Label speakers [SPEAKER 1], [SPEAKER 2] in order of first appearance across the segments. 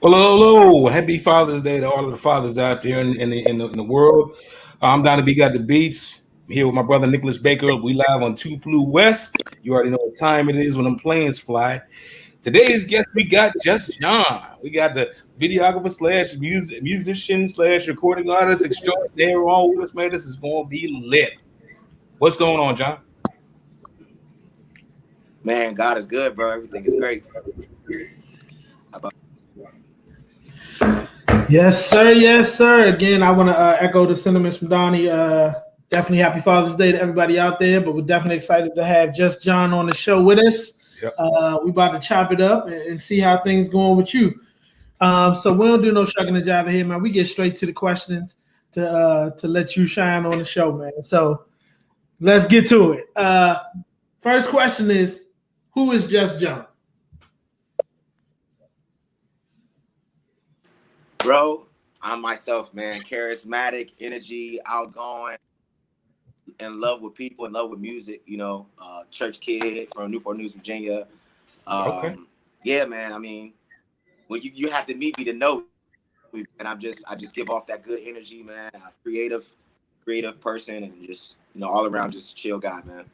[SPEAKER 1] Hello. Happy Father's Day to all of the fathers out there in the world. I'm Donnie B.GotDaBeats. I'm here with my brother Nicholas Baker. We live on Two Flew West. You already know what time it is when them planes fly. Today's guest, we got Jus Jon. We got the videographer slash musician slash recording artist extraordinaire on with us, man. This is going to be lit. What's going on, John?
[SPEAKER 2] Man, God is good, bro. Everything is great.
[SPEAKER 3] Yes, sir. Yes, sir. Again, I want to echo the sentiments from Donnie. Definitely happy Father's Day to everybody out there, but we're definitely excited to have Jus Jon on the show with us. Yep. We about to chop it up and see how things going with you. So we don't do no shucking and jiving here, man. We get straight to the questions to let you shine on the show, man. So let's get to it. First question is, who is Jus Jon?
[SPEAKER 2] Bro, I'm myself, man. Charismatic, energy, outgoing, in love with people, in love with music, you know, church kid from Newport News, Virginia.
[SPEAKER 1] Okay.
[SPEAKER 2] Yeah, man. I mean, when you have to meet me to know, and I just give off that good energy, man. I'm a creative person, and just, you know, all around just chill guy, man.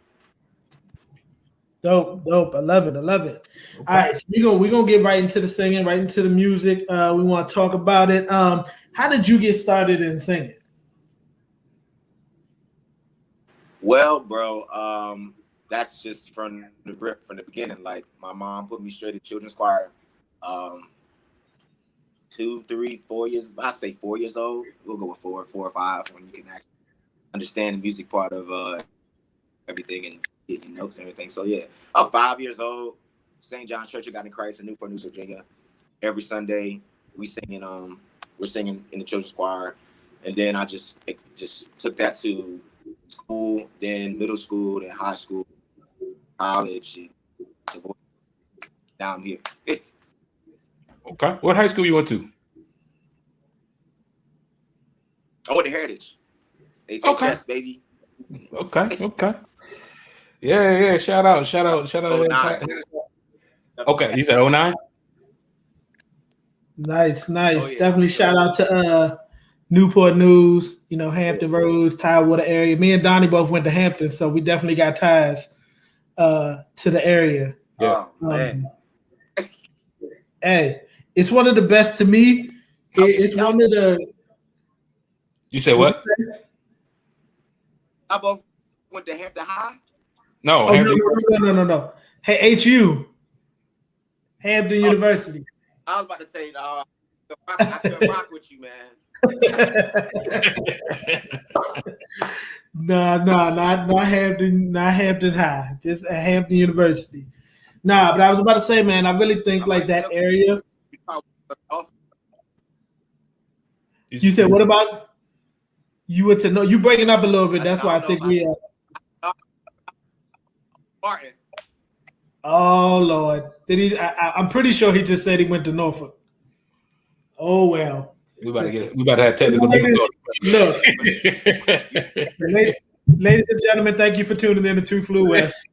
[SPEAKER 3] Dope. I love it. Okay. All right, so we're gonna get right into the singing, right into the music. We want to talk about it. How did you get started in singing?
[SPEAKER 2] Well, bro, that's just from the beginning. Like, my mom put me straight to children's choir. 2, 3, 4 years. I say 4 years old. We'll go with 4 or 5 when you can actually understand the music part of everything and getting notes and everything. So yeah, I was 5 years old. St. John's Church of God in Christ in Newport News, Virginia. Every Sunday we're singing in the children's choir, and then I just took that to school, then middle school, then high school, college, and now I'm here.
[SPEAKER 1] Okay. What high school you went to?
[SPEAKER 2] I went to Heritage. HHS,
[SPEAKER 1] Okay.
[SPEAKER 2] baby.
[SPEAKER 1] Okay. Yeah. Shout out.
[SPEAKER 2] 09.
[SPEAKER 1] Okay, you said 09?
[SPEAKER 3] Nice.
[SPEAKER 2] Oh, yeah.
[SPEAKER 3] Definitely shout out to Newport News, you know, Hampton Roads, Tidewater area. Me and Donnie both went to Hampton, so we definitely got ties to the area.
[SPEAKER 2] Yeah. Man.
[SPEAKER 3] Hey, it's one of the best to me. It's one of the.
[SPEAKER 1] You said what?
[SPEAKER 2] I both went to Hampton High.
[SPEAKER 1] No.
[SPEAKER 3] No. Hey, HU. Hampton University.
[SPEAKER 2] I was about to say, I couldn't rock with you, man.
[SPEAKER 3] Not Hampton High, just at Hampton University. Nah, but I was about to say, man, I really think like that area. You said, what about you went to know? You breaking up a little bit. That's why I think we are.
[SPEAKER 2] Martin.
[SPEAKER 3] Oh Lord, did he? I'm pretty sure he just said he went to Norfolk. Oh well.
[SPEAKER 1] We about to get it. We about to have technical difficulties.
[SPEAKER 3] Look, ladies and gentlemen, thank you for tuning in to Two Flew West.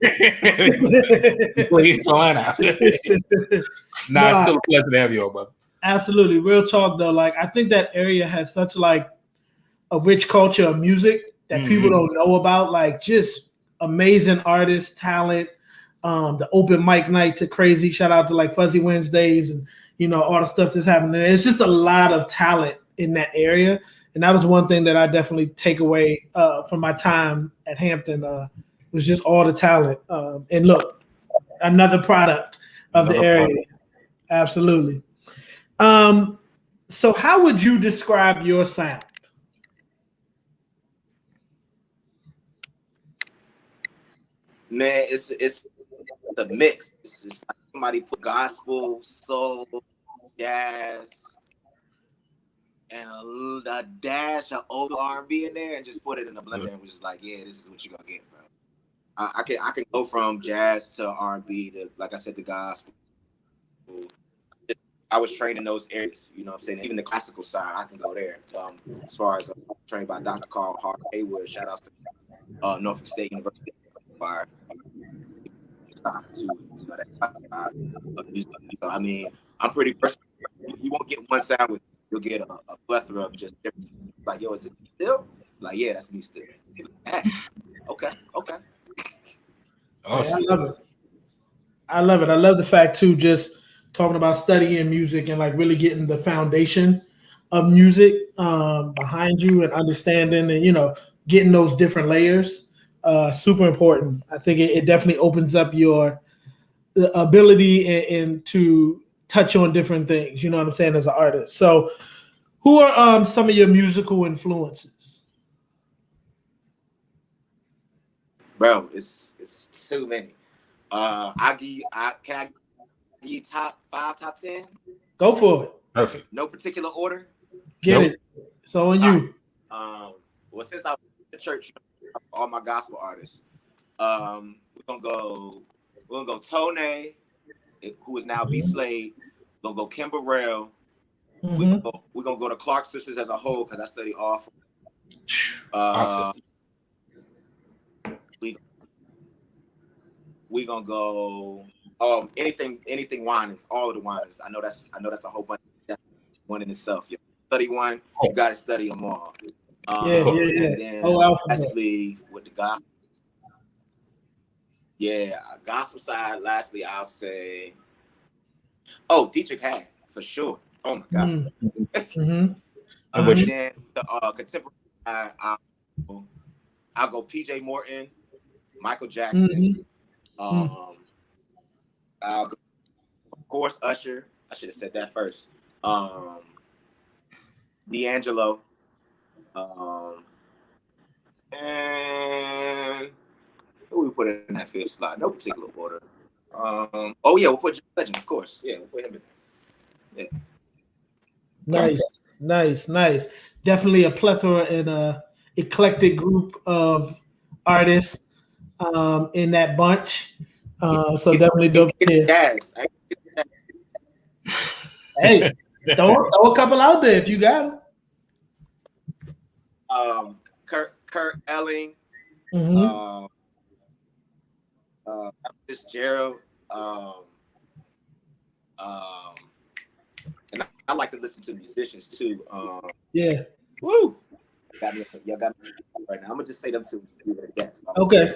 [SPEAKER 1] Please flying out. It's still a pleasure to have you, brother.
[SPEAKER 3] Absolutely, real talk though. Like, I think that area has such like a rich culture of music that people don't know about. Like, just amazing artists, talent. The open mic nights are crazy. Shout out to like Fuzzy Wednesdays and, you know, all the stuff that's happening. It's just a lot of talent in that area. And that was one thing that I definitely take away from my time at Hampton was just all the talent. And look, another product of the area. Absolutely. So how would you describe your sound?
[SPEAKER 2] Man, it's a mix. It's like somebody put gospel, soul, jazz, and a dash of old R&B in there, and just put it in a blender, and was just like, yeah, this is what you're gonna get, bro. I can go from jazz to R&B to, like I said, the gospel. I was trained in those areas, you know what I'm saying? Even the classical side, I can go there. As far as trained by Dr. Carl Hart Haywood, shout outs to Norfolk State University. So, I mean, I'm pretty versatile. You won't get one sound with. You'll get a plethora of just different. Like, yo, is it still? Like, yeah, that's me still. Okay.
[SPEAKER 1] Awesome.
[SPEAKER 3] Yeah, I love it. I love it. I love the fact too, just talking about studying music and like really getting the foundation of music behind you and understanding and, you know, getting those different layers. Super important. I think it definitely opens up your ability and to touch on different things, you know what I'm saying, as an artist. So who are some of your musical influences?
[SPEAKER 2] Bro, it's too many. Can I give you top 5, top 10?
[SPEAKER 3] Go for it.
[SPEAKER 1] Perfect.
[SPEAKER 2] No particular order.
[SPEAKER 3] Get it. So on you.
[SPEAKER 2] Well, since I was in the church, all my gospel artists. We're gonna go Tone, who is now B Slade. We're gonna go Kim Burrell. We're gonna go to Clark Sisters as a whole because I study all. We gonna go anything Winans, all of the Winans. I know that's a whole bunch. That's one in itself. You study one, you gotta study them all. And then lastly with the gospel. Yeah, gospel side. Lastly, I'll say, Dietrich Hadd for sure. Oh my God.
[SPEAKER 3] Mm-hmm.
[SPEAKER 2] And then the contemporary side, I'll go PJ Morton, Michael Jackson. I'll go, of course, Usher. I should have said that first. D'Angelo. And who we put in that fifth slot? No particular order. We'll put John Legend, of course. Yeah, we'll put him in there. Yeah.
[SPEAKER 3] Nice. Definitely a plethora and a eclectic group of artists in that bunch. So definitely dope. Hey, throw a couple out there if you got
[SPEAKER 2] them. Kurt Elling. Fitzgerald. And I like to listen to musicians too.
[SPEAKER 3] Yeah.
[SPEAKER 2] Woo! Y'all got me right now. I'm gonna just say them two.
[SPEAKER 3] Okay.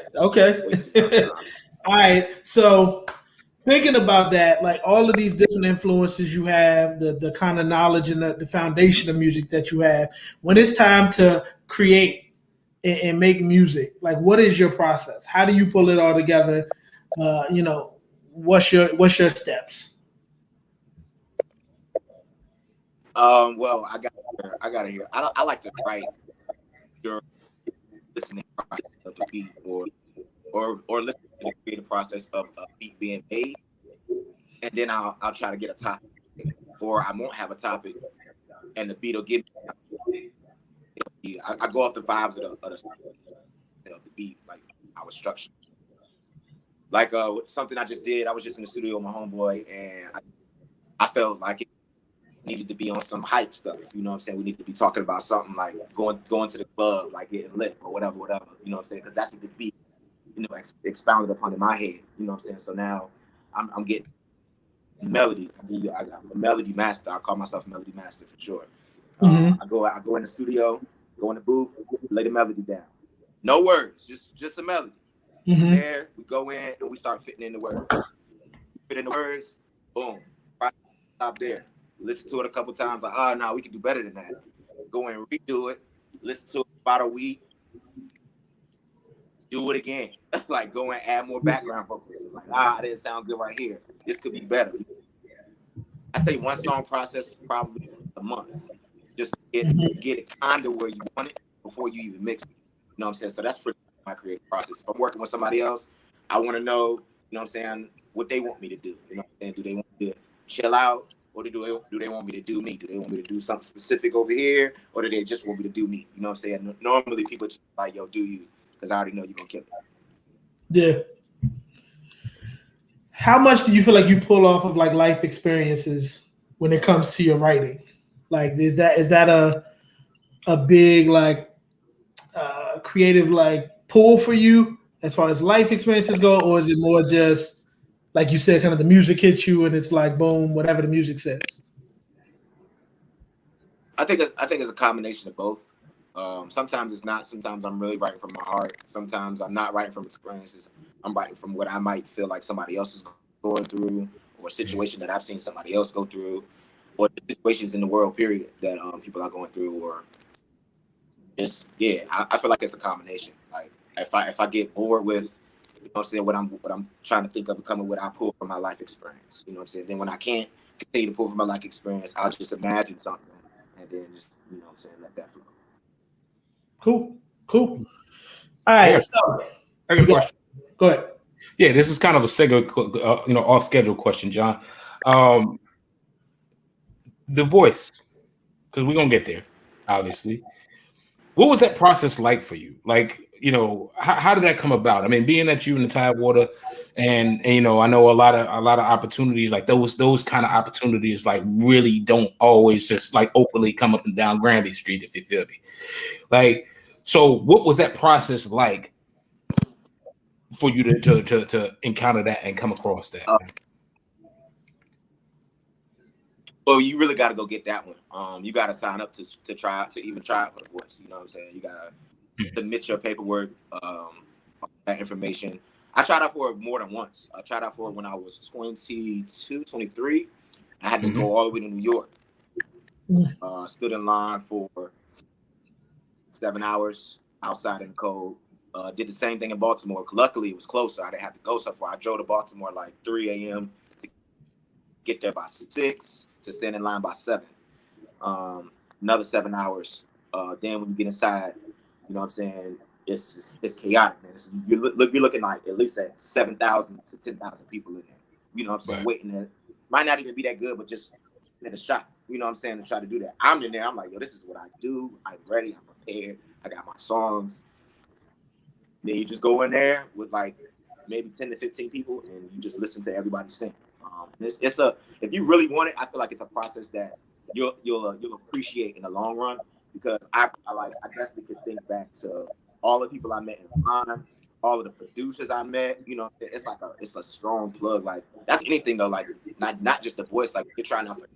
[SPEAKER 3] All right. So thinking about that, like all of these different influences you have, the kind of knowledge and the foundation of music that you have, when it's time to create and make music, like what is your process? How do you pull it all together? What's your steps?
[SPEAKER 2] Well, I got it here. I like to write your listening process of a beat or listen to the creative process of a beat being made, and then I'll try to get a topic, or I won't have a topic, and the beat will give me. I go off the vibes of the beat, like I was structured. Like something I just did. I was just in the studio with my homeboy, and I felt like it needed to be on some hype stuff. You know what I'm saying? We need to be talking about something like going to the club, like getting lit or whatever. You know what I'm saying? Because that's what the beat, expounded upon in my head. You know what I'm saying? So now I'm getting melodies. I'm a melody master. I call myself a melody master for sure. I go in the studio, go in the booth, lay the melody down. No words, just a melody. There we go in and we start fitting in the words. Fit in the words, boom. Right, stop there. Listen to it a couple times, like, no, we can do better than that. Go and redo it. Listen to it about a week. Do it again. Like, go and add more background vocals. Like, I didn't sound good right here. This could be better. I say one song process probably a month. Just get it kind of where you want it before you even mix it. You know what I'm saying? So that's pretty much my creative process. If I'm working with somebody else, I want to know, you know what I'm saying, what they want me to do. You know what I'm saying? Do they want me to chill out? Or do they want me to do me? Do they want me to do something specific over here? Or do they just want me to do me? You know what I'm saying? Normally people just like, yo, do you? Because I already know you're going to kill it.
[SPEAKER 3] Yeah. How much do you feel like you pull off of like life experiences when it comes to your writing? Like, is that a big like creative like pull for you as far as life experiences go? Or is it more just, like you said, kind of the music hits you and it's like, boom, whatever the music says?
[SPEAKER 2] I think it's a combination of both. Sometimes it's not. Sometimes I'm really writing from my heart. Sometimes I'm not writing from experiences. I'm writing from what I might feel like somebody else is going through, or a situation that I've seen somebody else go through, or the situations in the world, period, that people are going through, or just I feel like it's a combination. Like if I get bored with, you know what I'm saying, what I'm trying to think of becoming, what I pull from my life experience. You know what I'm saying? Then when I can't continue to pull from my life experience, I'll just imagine something and then just, you know what I'm saying, let that flow.
[SPEAKER 3] Cool. All right.
[SPEAKER 1] I got a question.
[SPEAKER 3] Go ahead.
[SPEAKER 1] Yeah, this is kind of a segue, off schedule question, John. The voice, because we're gonna get there, obviously. What was that process like for you? Like, how did that come about? I mean, being that you in the Tidewater, and I know a lot of opportunities, like those kind of opportunities, like really don't always just like openly come up and down Granby Street, if you feel me. Like, so what was that process like for you to encounter that and come across that?
[SPEAKER 2] Well, you really got to go get that one. You got to sign up to even try out for the voice. You know what I'm saying? You got to submit your paperwork, that information. I tried out for it more than once. I tried out for it when I was 22, 23. I had to go all the way to New York. Stood in line for 7 hours outside in the cold. Did the same thing in Baltimore. Luckily, it was closer. I didn't have to go so far. I drove to Baltimore like 3 a.m. to get there by 6, to stand in line by 7. Another 7 hours. Then when you get inside, you know what I'm saying, it's chaotic, man. You're looking like at least at 7,000 to 10,000 people in there. You know what I'm saying? Right. Waiting there. Might not even be that good, but just in a shot. You know what I'm saying? To try to do that. I'm in there. I'm like, yo, this is what I do. I'm ready. I'm prepared. I got my songs. Then you just go in there with like maybe 10 to 15 people, and you just listen to everybody sing. If you really want it, I feel like it's a process that you'll appreciate in the long run, because I definitely could think back to all the people I met in line, all of the producers I met. You know, it's a strong plug. Like that's anything though. Like not just the voice. Like you're trying out for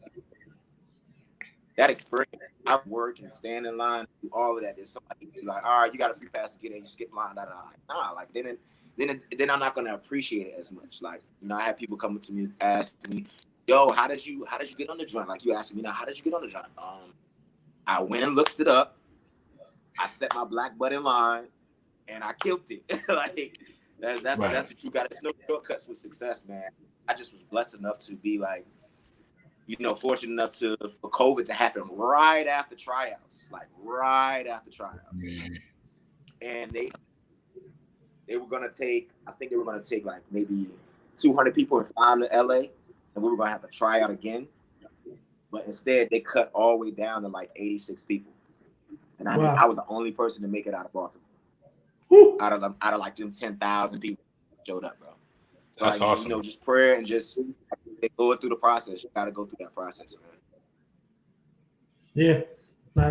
[SPEAKER 2] that experience. I work and stand in line, do all of that. There's somebody be like, all right, you got a free pass to get in, you skip line. Like then I'm not gonna appreciate it as much. Like, I have people coming to me asking me, yo, how did you get on the joint? Like you asking me now, how did you get on the joint? I went and looked it up. I set my black butt in line, and I killed it. Like that's what you got. There's no shortcuts with success, man. I just was blessed enough to be like, fortunate enough for COVID to happen right after tryouts, and they were gonna take, I think they were gonna take like maybe 200 people and fly them to LA, and we were gonna have to try out again. But instead, they cut all the way down to like 86 people, and I was the only person to make it out of Baltimore. Out of like them 10,000 people showed up, bro. So
[SPEAKER 1] that's awesome.
[SPEAKER 2] Just prayer and just going through the process. You got to go through that process, man.
[SPEAKER 3] Yeah, no,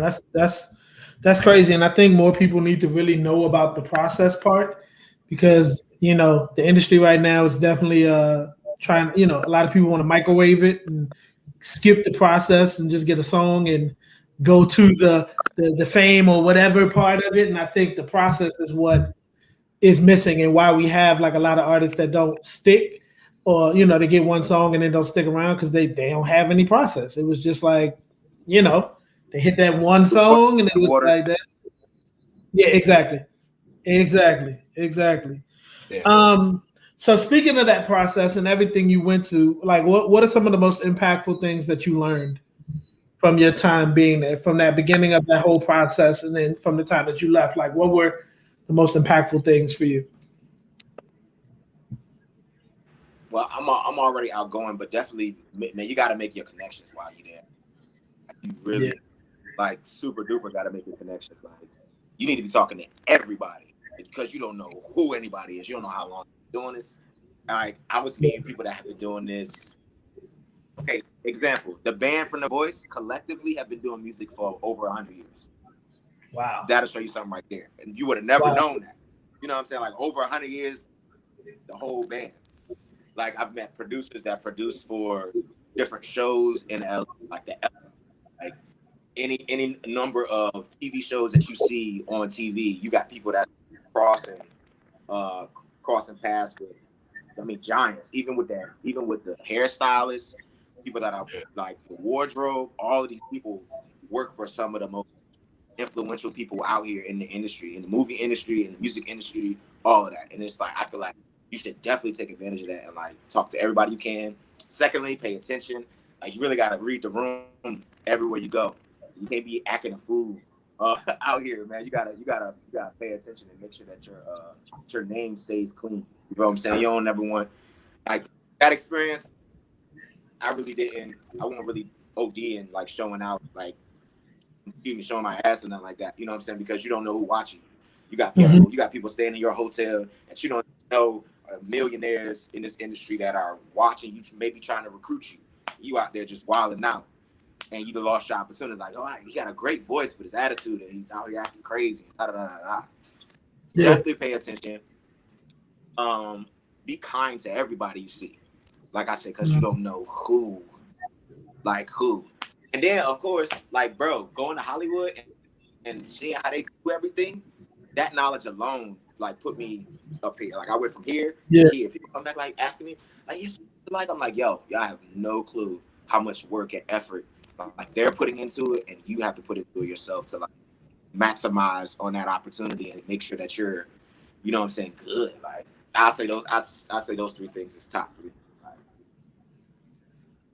[SPEAKER 3] that's crazy, and I think more people need to really know about the process part, because the industry right now is definitely trying. A lot of people want to microwave it and skip the process and just get a song and go to the fame or whatever part of it. And I think the process is what is missing, and why we have like a lot of artists that don't stick, or they get one song and then don't stick around because they don't have any process. It was just like, they hit that one song and it was like that. Yeah, exactly. Yeah. So speaking of that process and everything you went to, like what are some of the most impactful things that you learned from your time being there, from that beginning of that whole process, and then from the time that you left? Like, what were the most impactful things for you?
[SPEAKER 2] Well, I'm already outgoing, but definitely, man, you got to make your connections while you're there. Like, you really, like, super duper got to make your connections. Like, you need to be talking to everybody, because you don't know who anybody is. You don't know how long you're doing this. Like, I was meeting people that have been doing this. Okay, example, the band from The Voice collectively have been doing music for over 100 years.
[SPEAKER 3] Wow.
[SPEAKER 2] That'll show you something right there. And you would have never known that. You know what I'm saying? Like, over 100 years, the whole band. Like, I've met producers that produce for different shows in LA, like any number of TV shows that you see on TV, you got people that crossing paths with, I mean, giants. Even with the hairstylists, people that are like the wardrobe, all of these people work for some of the most influential people out here in the industry, in the movie industry, in the music industry, all of that. And it's like, I feel like you should definitely take advantage of that and like talk to everybody you can. Secondly, pay attention. Like, you really got to read the room everywhere you go. You can't be acting a fool out here, man. You gotta pay attention and make sure that your name stays clean. You know what I'm saying? You don't ever want, like, that experience. I won't really OD and like showing out, like, showing my ass and nothing like that. You know what I'm saying? Because you don't know who's watching. You got people, you got people staying in your hotel that you don't know, millionaires in this industry that are watching you, maybe trying to recruit you. You out there just wilding out, and you lost your opportunity. Like, oh, he got a great voice, but his attitude, and he's out here acting crazy. Yeah. Definitely pay attention. Be kind to everybody you see. Like I said, because you don't know who. And then, of course, like, bro, going to Hollywood and seeing how they do everything, that knowledge alone, like, put me up here. Like, I went from here to here. People come back, like, asking me, like, yes, like, I'm like, yo, y'all have no clue how much work and effort, like, they're putting into it, and you have to put into it yourself to, like, maximize on that opportunity and make sure that you're, you know what I'm saying, good. Like, I'll say those three things is top three.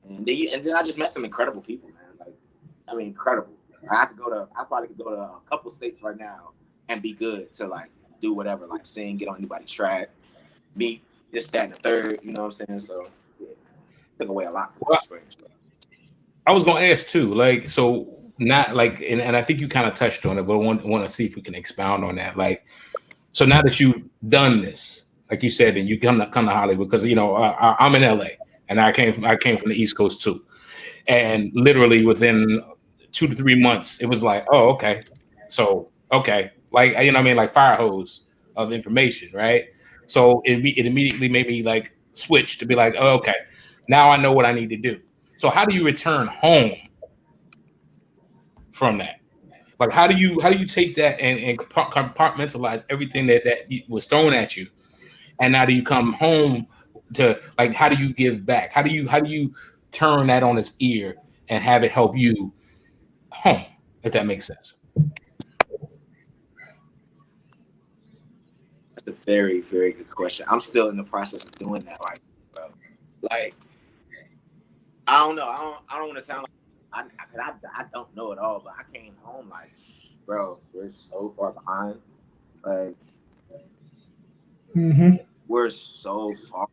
[SPEAKER 2] And then I just met some incredible people, man. Like, I mean, incredible. I probably could go to a couple states right now and be good to, like, do whatever, like, sing, get on anybody's track, meet this, that, and the third. You know what I'm saying? So, yeah, took away a lot from my experience.
[SPEAKER 1] I was gonna ask too, like, so not like, and I think you kind of touched on it, but I want to see if we can expound on that. Like, so now that you've done this, like you said, and you come to Hollywood, because, you know, I'm in LA. And I came from the East Coast too, and literally within 2 to 3 months, it was like, oh, okay, so okay, like, you know what I mean, like fire hose of information, right? So it immediately made me like switch to be like, oh, okay, now I know what I need to do. So how do you return home from that? Like, how do you take that and compartmentalize everything that was thrown at you, and now do you come home to, like, how do you give back? How do you turn that on its ear and have it help you home, if that makes sense?
[SPEAKER 2] That's a very, very good question. I'm still in the process of doing that, right, bro. Like, I don't know. I don't want to sound like I don't know it all, but I came home like, bro, we're so far behind. Like, we're so far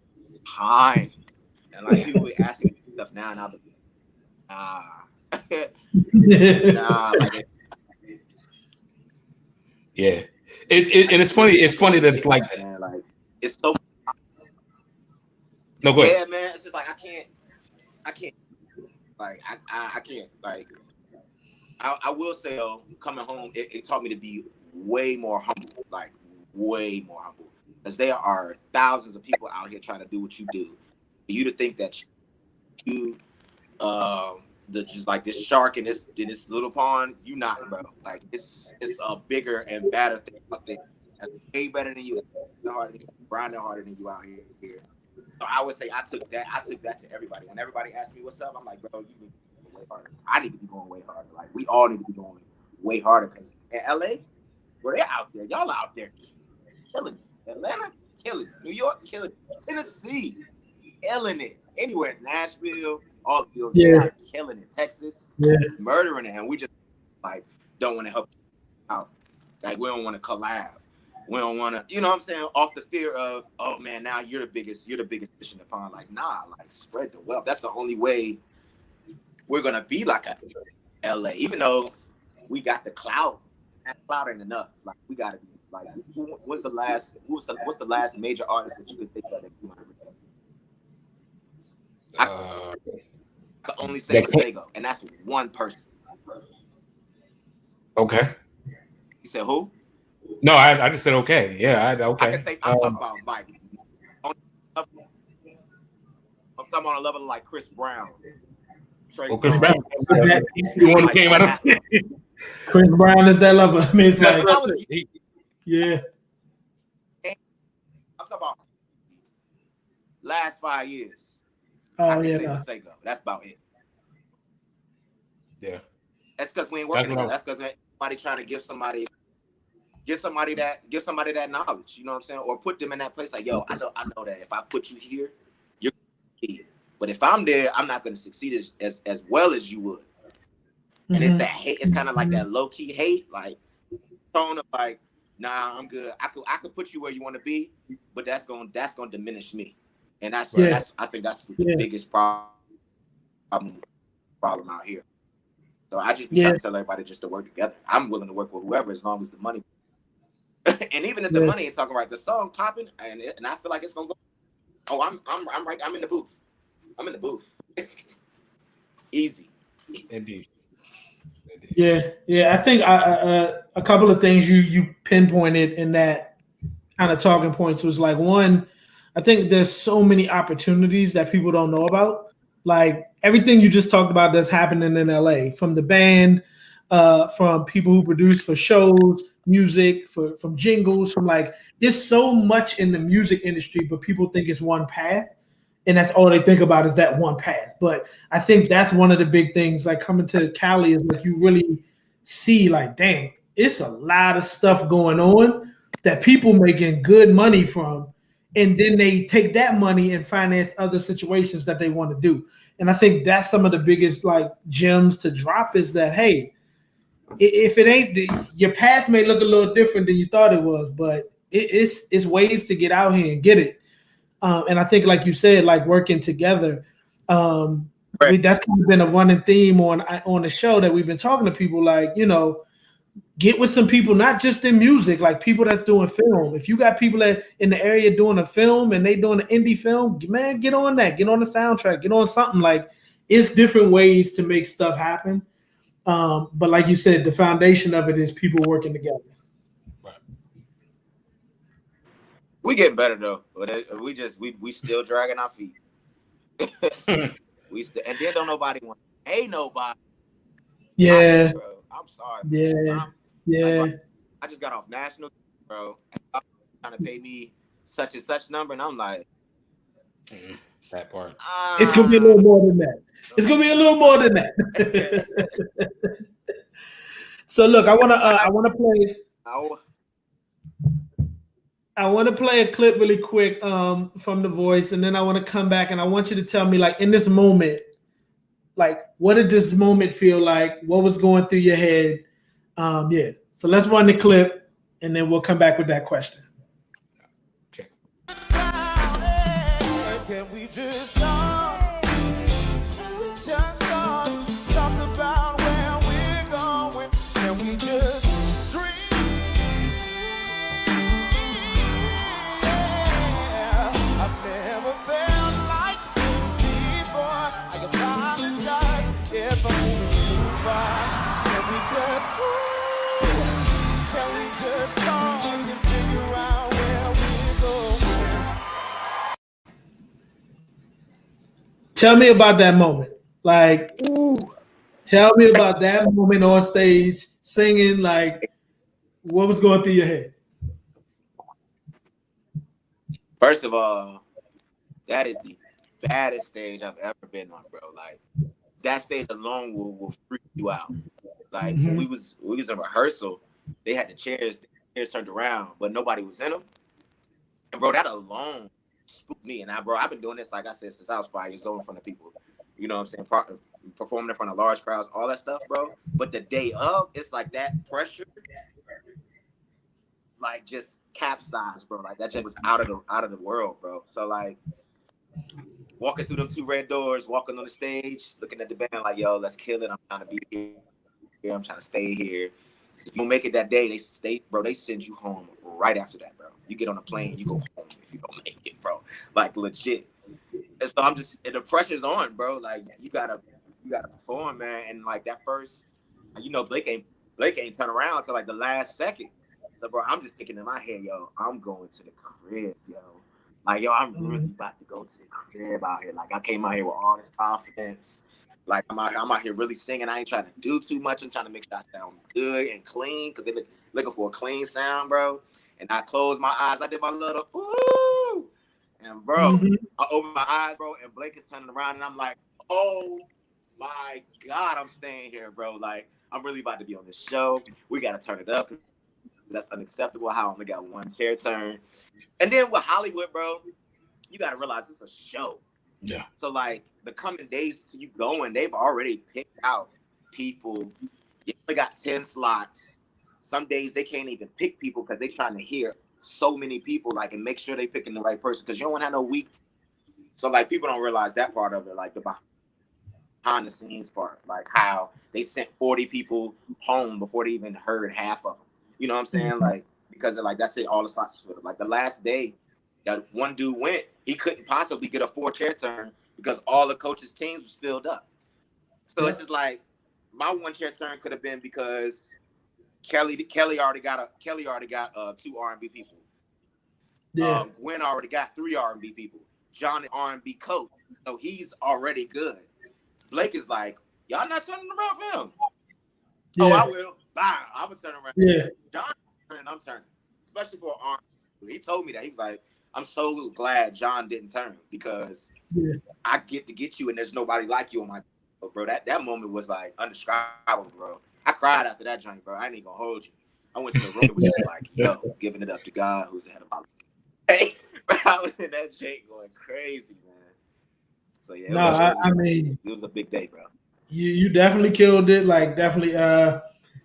[SPEAKER 2] behind. And like, people be asking me stuff now, and I'll be nah, like,
[SPEAKER 1] yeah. It's funny. It's funny that it's like that.
[SPEAKER 2] Man, like, it's so.
[SPEAKER 1] No, go ahead.
[SPEAKER 2] Yeah, man. It's just like I can't. Like, I can't. Like, I will say though, coming home, it taught me to be way more humble. Like, way more humble. Because there are thousands of people out here trying to do what you do. For you to think that you just like this shark in this little pond, you not, bro. Like, it's a bigger and better thing out there. That's way better than you, grinding harder than you out here. So I would say I took that to everybody. When everybody asked me what's up, I'm like, bro, you need to go way harder. I need to be going way harder. Like, we all need to be going way harder, because in LA, where they're out there, y'all out there killing it. Atlanta, killing it. New York, killing it. Tennessee, killing it. Anywhere, Nashville, all of you, killing it. Texas, murdering it. And we just, like, don't want to help out. Like, we don't want to collab. We don't want to, you know what I'm saying, off the fear of, oh man, now you're the biggest fish in the pond. Like, nah, like, spread the wealth. That's the only way we're gonna be like a LA. Even though we got the clout, that clout ain't enough. Like, we gotta be like, what's the last major artist that you could think of that you want to I could only say Sego, and that's one person.
[SPEAKER 1] Okay.
[SPEAKER 2] You said who?
[SPEAKER 1] No, I just said okay. Yeah, okay.
[SPEAKER 2] I can say, I'm talking about, like, I'm talking on a level like Chris Brown. Trey
[SPEAKER 1] Well, Chris
[SPEAKER 2] Songz.
[SPEAKER 1] Brown, the one who came out of.
[SPEAKER 3] Chris Brown is that lover. I mean, it's like, yeah.
[SPEAKER 2] I'm talking about last 5 years.
[SPEAKER 3] Oh yeah, no.
[SPEAKER 2] That's about it.
[SPEAKER 1] Yeah.
[SPEAKER 2] That's because we ain't working together. That's because somebody trying to give somebody that knowledge. You know what I'm saying? Or put them in that place like, yo, I know that if I put you here, you're gonna succeed. But if I'm there, I'm not gonna succeed as well as you would. And it's that hate, it's kind of like that low-key hate, like tone of like, nah, I'm good. I could put you where you want to be, but that's gonna diminish me. And I think that's the biggest problem out here. So I just try to tell everybody just to work together. I'm willing to work with whoever as long as the money. And even if the money ain't talking right, the song popping, and I feel like it's gonna go. Oh, I'm right. I'm in the booth. Easy.
[SPEAKER 1] Indeed.
[SPEAKER 3] Yeah. I think a couple of things you pinpointed in that kind of talking points was like, one, I think there's so many opportunities that people don't know about. Like everything you just talked about that's happening in LA, from the band, from people who produce for shows, music, from jingles, from like, there's so much in the music industry, but people think it's one path. And that's all they think about is that one path. But I think that's one of the big things, like coming to Cali, is like you really see like, damn, it's a lot of stuff going on that people making good money from. And then they take that money and finance other situations that they want to do. And I think that's some of the biggest like gems to drop is that, hey, if it ain't, your path may look a little different than you thought it was, but it's ways to get out here and get it. And I think, like you said, like working together, that's kind of been a running theme on the show that we've been talking to people, like, you know, get with some people, not just in music, like people that's doing film. If you got people that in the area doing a film and they doing an indie film, man, get on that, get on the soundtrack, get on something. Like, it's different ways to make stuff happen. But like you said, the foundation of it is people working together.
[SPEAKER 2] We getting better though, but we still dragging our feet. And then don't nobody want to pay nobody.
[SPEAKER 3] Yeah,
[SPEAKER 2] bro. I'm sorry.
[SPEAKER 3] Yeah.
[SPEAKER 2] I just got off national, bro. I'm trying to pay me such and such number, and I'm like,
[SPEAKER 1] that part.
[SPEAKER 3] It's gonna be a little more than that. It's gonna be a little more than that. So look, I wanna play. I want to play a clip really quick from The Voice, and then I want to come back and I want you to tell me, like, in this moment, like, what did this moment feel like? What was going through your head? So let's run the clip, and then we'll come back with that question.
[SPEAKER 1] Check.
[SPEAKER 4] Can we just talk about where we're going? Can we just dream? I've never felt like this before. I apologize if I'm moving far. Can we just talk and figure out where we're going?
[SPEAKER 3] Tell me about that moment. Like, tell me about that moment on stage, singing. Like, what was going through your head?
[SPEAKER 2] First of all, that is the baddest stage I've ever been on, bro. Like, that stage alone will freak you out. Like, when we was in rehearsal, they had the chairs turned around, but nobody was in them. And bro, that alone spooked me. And I've been doing this, like I said, since I was 5 years old in front of people. You know what I'm saying? Performing in front of large crowds, all that stuff, bro. But the day of, it's like that pressure, like, just capsized, bro. Like, that just was out of the world, bro. So, like, walking through them 2 red doors, walking on the stage, looking at the band, like, yo, let's kill it. I'm trying to be here. I'm trying to stay here. If you don't make it that day, they send you home right after that, bro. You get on a plane, you go home if you don't make it, bro. Like, legit. And so the pressure's on, bro. Like, you gotta perform, man. And like that first, you know, Blake ain't turn around till like the last second. So, bro, I'm just thinking in my head, yo, I'm going to the crib, yo. Like, yo, I'm really about to go to the crib out here. Like, I came out here with all this confidence. Like I'm out here really singing. I ain't trying to do too much. I'm trying to make sure I sound good and clean because they looking for a clean sound, bro. And I closed my eyes. I did my little ooh, and bro, I opened my eyes, bro, and Blake is turning around, and I'm like, oh my God, I'm staying here, bro. Like I'm really about to be on this show. We gotta turn it up. That's unacceptable. How I only got one chair turn. And then with Hollywood, bro, you gotta realize it's a show.
[SPEAKER 1] Yeah.
[SPEAKER 2] So like the coming days to you going, they've already picked out people. You only got 10 slots. Some days they can't even pick people because they're trying to hear so many people, like, and make sure they picking the right person because you don't want to have no weak. So like people don't realize that part of it, like the behind the scenes part, like how they sent 40 people home before they even heard half of them. You know what I'm saying? Like because they're like, that's it, all the slots filled. Like the last day that one dude went, he couldn't possibly get a 4-chair turn because all the coaches' teams was filled up. So it's just like my 1-chair turn could have been because Kelly already got 2 R&B people.
[SPEAKER 3] Yeah.
[SPEAKER 2] Gwen already got 3 R&B people. John an R&B coach, so he's already good. Blake is like, y'all not turning around for him.
[SPEAKER 3] Yeah.
[SPEAKER 2] Oh, I will. Bye. I'm gonna turn around.
[SPEAKER 3] Yeah.
[SPEAKER 2] John, I'm turning, especially for an R&B. He told me that he was like, I'm so glad John didn't turn because I get to get you and there's nobody like you on my bro. That moment was like undescribable, bro. I cried after that joint, bro. I ain't even gonna hold you. I went to the room and was just like, yo, giving it up to God who's ahead of my life. Hey, I was in that jank going crazy, man. So yeah,
[SPEAKER 3] I mean,
[SPEAKER 2] it was a big day, bro.
[SPEAKER 3] You definitely killed it. Like definitely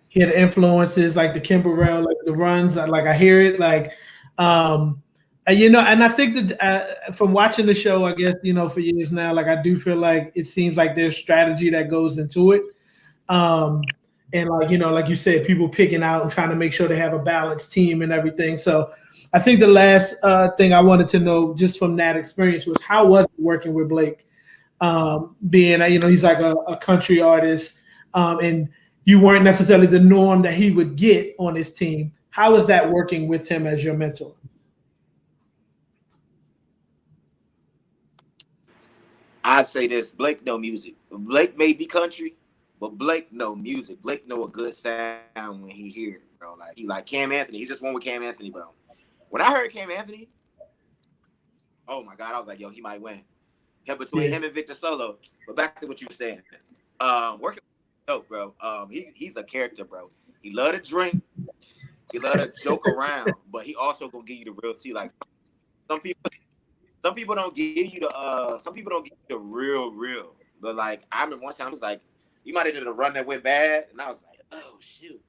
[SPEAKER 3] he had influences like the Kimberell, like the runs. Like I hear it. Like and, you know, and I think that from watching the show, I guess, you know, for years now, like I do feel like it seems like there's strategy that goes into it. And like, you know, like you said, people picking out and trying to make sure they have a balanced team and everything. So I think the last thing I wanted to know just from that experience was how was it working with Blake? Being, you know, he's like a country artist and you weren't necessarily the norm that he would get on his team. How is that working with him as your mentor?
[SPEAKER 2] I'd say this: Blake know music. Blake may be country, but Blake know music. Blake know a good sound when he hear it, bro. Like he like Cam Anthony. He just won with Cam Anthony, bro. When I heard Cam Anthony, oh my God, I was like, yo, he might win. Yeah, between him and Victor Solo. But back to what you were saying, working dope, bro. He's a character, bro. He love to drink. He love to joke around, but he also gonna give you the real tea. Like some people don't give you the real. But like I remember one time I was like, you might have did a run that went bad, and I was like, oh shoot.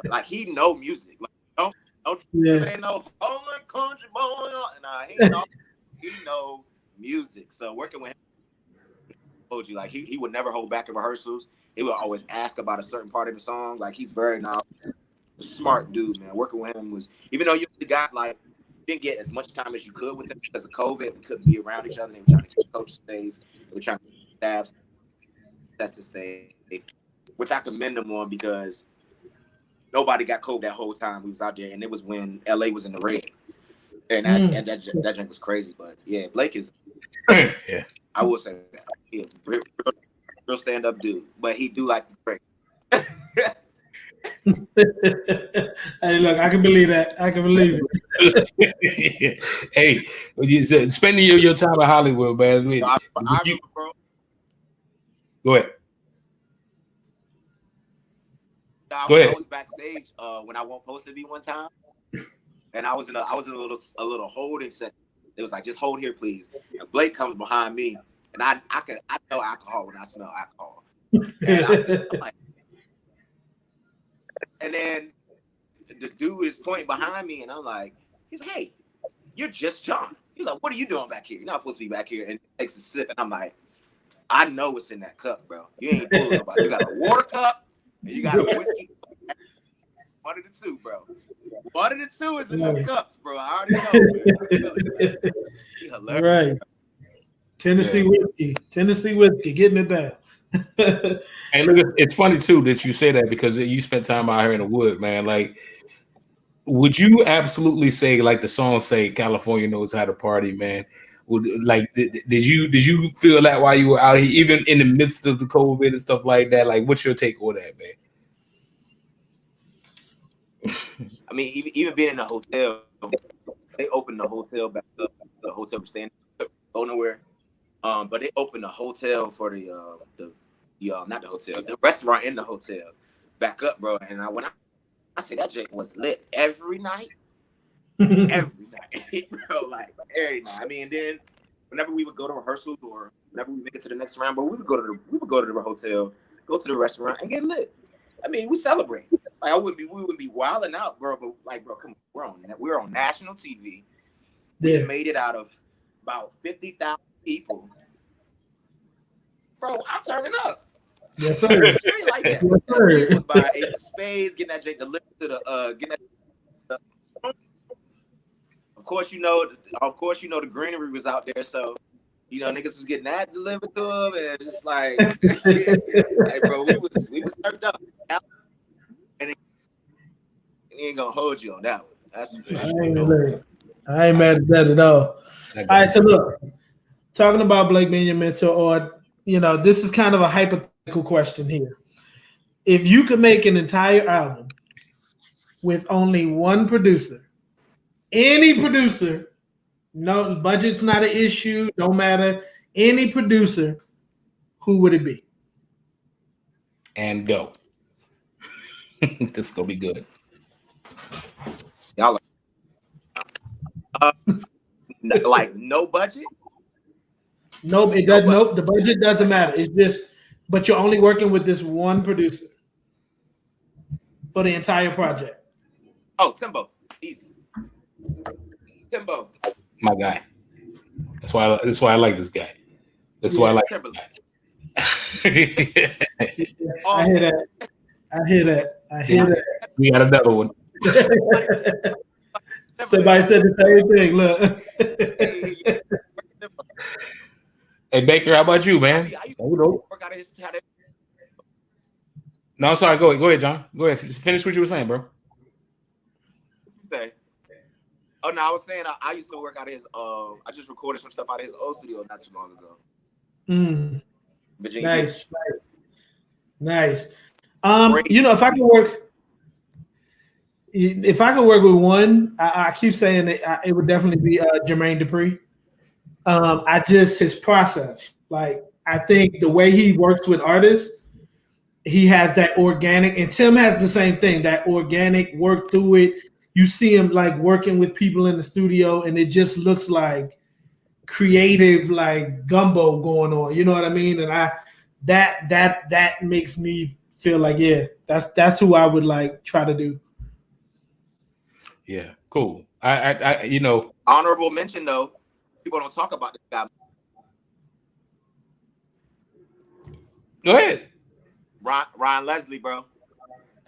[SPEAKER 2] Like he know music. Like don't ain't no holy country boy. Nah, he know music. So working with him, I told you, like he would never hold back in rehearsals. He would always ask about a certain part of the song. Like he's very knowledgeable, smart dude, man. Working with him was, even though you got like didn't get as much time as you could with him because of COVID. We couldn't be around each other. They were trying to keep coaches safe. They were trying to keep staff that's the stage, which I commend them on because nobody got COVID that whole time we was out there, and it was when LA was in the red, and that junk was crazy. But yeah, Blake is,
[SPEAKER 1] yeah,
[SPEAKER 2] I will say that, yeah, real stand up dude, but he do like to break.
[SPEAKER 3] Hey, look, I can believe that. I can believe
[SPEAKER 1] it. Hey, spending your time in Hollywood, man.
[SPEAKER 2] I remember, bro.
[SPEAKER 1] Go ahead.
[SPEAKER 2] I was backstage when I won't supposed to be one time, and I was in a little holding set. It was like, just hold here, please. And Blake comes behind me, and I know alcohol when I smell alcohol. And I'm like, and then the dude is pointing behind me, and I'm like, he's like, hey, you're Jus Jon. He's like, what are you doing back here? You're not supposed to be back here. And he takes a sip, and I'm like, I know what's in that cup, bro. You ain't fooling nobody. You got a water cup, and you got a whiskey. One of the two, bro. One of the two is in the cups, bro. I already know. Man. He hilarious.
[SPEAKER 3] Right. Tennessee whiskey, getting it down.
[SPEAKER 1] Hey, look, it's funny too that you say that because you spent time out here in the wood, man. Like, would you absolutely say, like the song say, California knows how to party, man? Like, did you feel that while you were out here, even in the midst of the COVID and stuff like that? Like, what's your take on that, man?
[SPEAKER 2] I mean, even being in a hotel, they opened the hotel back up. The hotel was staying, go nowhere. But they opened the hotel for the not the hotel, the restaurant in the hotel back up, bro. And when I say that joint was lit every night, every night, bro, like every night. I mean, then whenever we would go to rehearsals or whenever we make it to the next round, but we would go to the hotel, go to the restaurant, and get lit. I mean, we celebrate. Like we wouldn't be wilding out, bro. But like, bro, come on, we're on national TV.
[SPEAKER 3] Yeah.
[SPEAKER 2] We made it out of about 50,000 people. Bro, I'm turning up.
[SPEAKER 3] Yes, sir.
[SPEAKER 2] Straight like that.
[SPEAKER 3] Yes, sir.
[SPEAKER 2] It was by Ace of Spades, getting that Jake delivered to the Of course, you know the greenery was out there, so you know niggas was getting that delivered to them, and it's just like, hey, bro, we was turned up, and he ain't gonna hold you on that one. That's
[SPEAKER 3] I ain't mad at that at all. All right, so look, talking about Blake being your mentor, or you know, this is kind of a hypothetical question here. If you could make an entire album with only one producer, any producer, no budget's not an issue, no matter, any producer, who would it be?
[SPEAKER 1] And go. This is gonna be good.
[SPEAKER 2] Y'all like no budget?
[SPEAKER 3] Nope, it does. Nope, the budget doesn't matter. It's just, but you're only working with this one producer for the entire project.
[SPEAKER 2] Oh, Timbo, easy. Timbo,
[SPEAKER 1] my guy. That's why I like this guy. That's why I like
[SPEAKER 2] Timberlake.
[SPEAKER 3] I hear that.
[SPEAKER 1] We got another one.
[SPEAKER 3] Somebody said the same thing. Look.
[SPEAKER 1] Hey Baker, how about you, man? No, I'm sorry. Go ahead, John. Go ahead. Finish what you were saying, bro.
[SPEAKER 2] Say. Oh no, I was saying I used to work out of his. I just recorded some stuff out of his old studio not too long ago. Virginia.
[SPEAKER 3] Nice. You know, if I could work with one, I keep saying it would definitely be Jermaine Dupri. His process. Like, I think the way he works with artists, he has that organic, and Tim has the same thing, that organic work through it. You see him like working with people in the studio, and it just looks like creative, like gumbo going on. You know what I mean? And that makes me feel like, yeah, that's who I would like try to do.
[SPEAKER 1] Yeah, cool. I you know,
[SPEAKER 2] honorable mention though. People don't talk about this guy.
[SPEAKER 1] Go ahead.
[SPEAKER 2] Ryan Leslie, bro.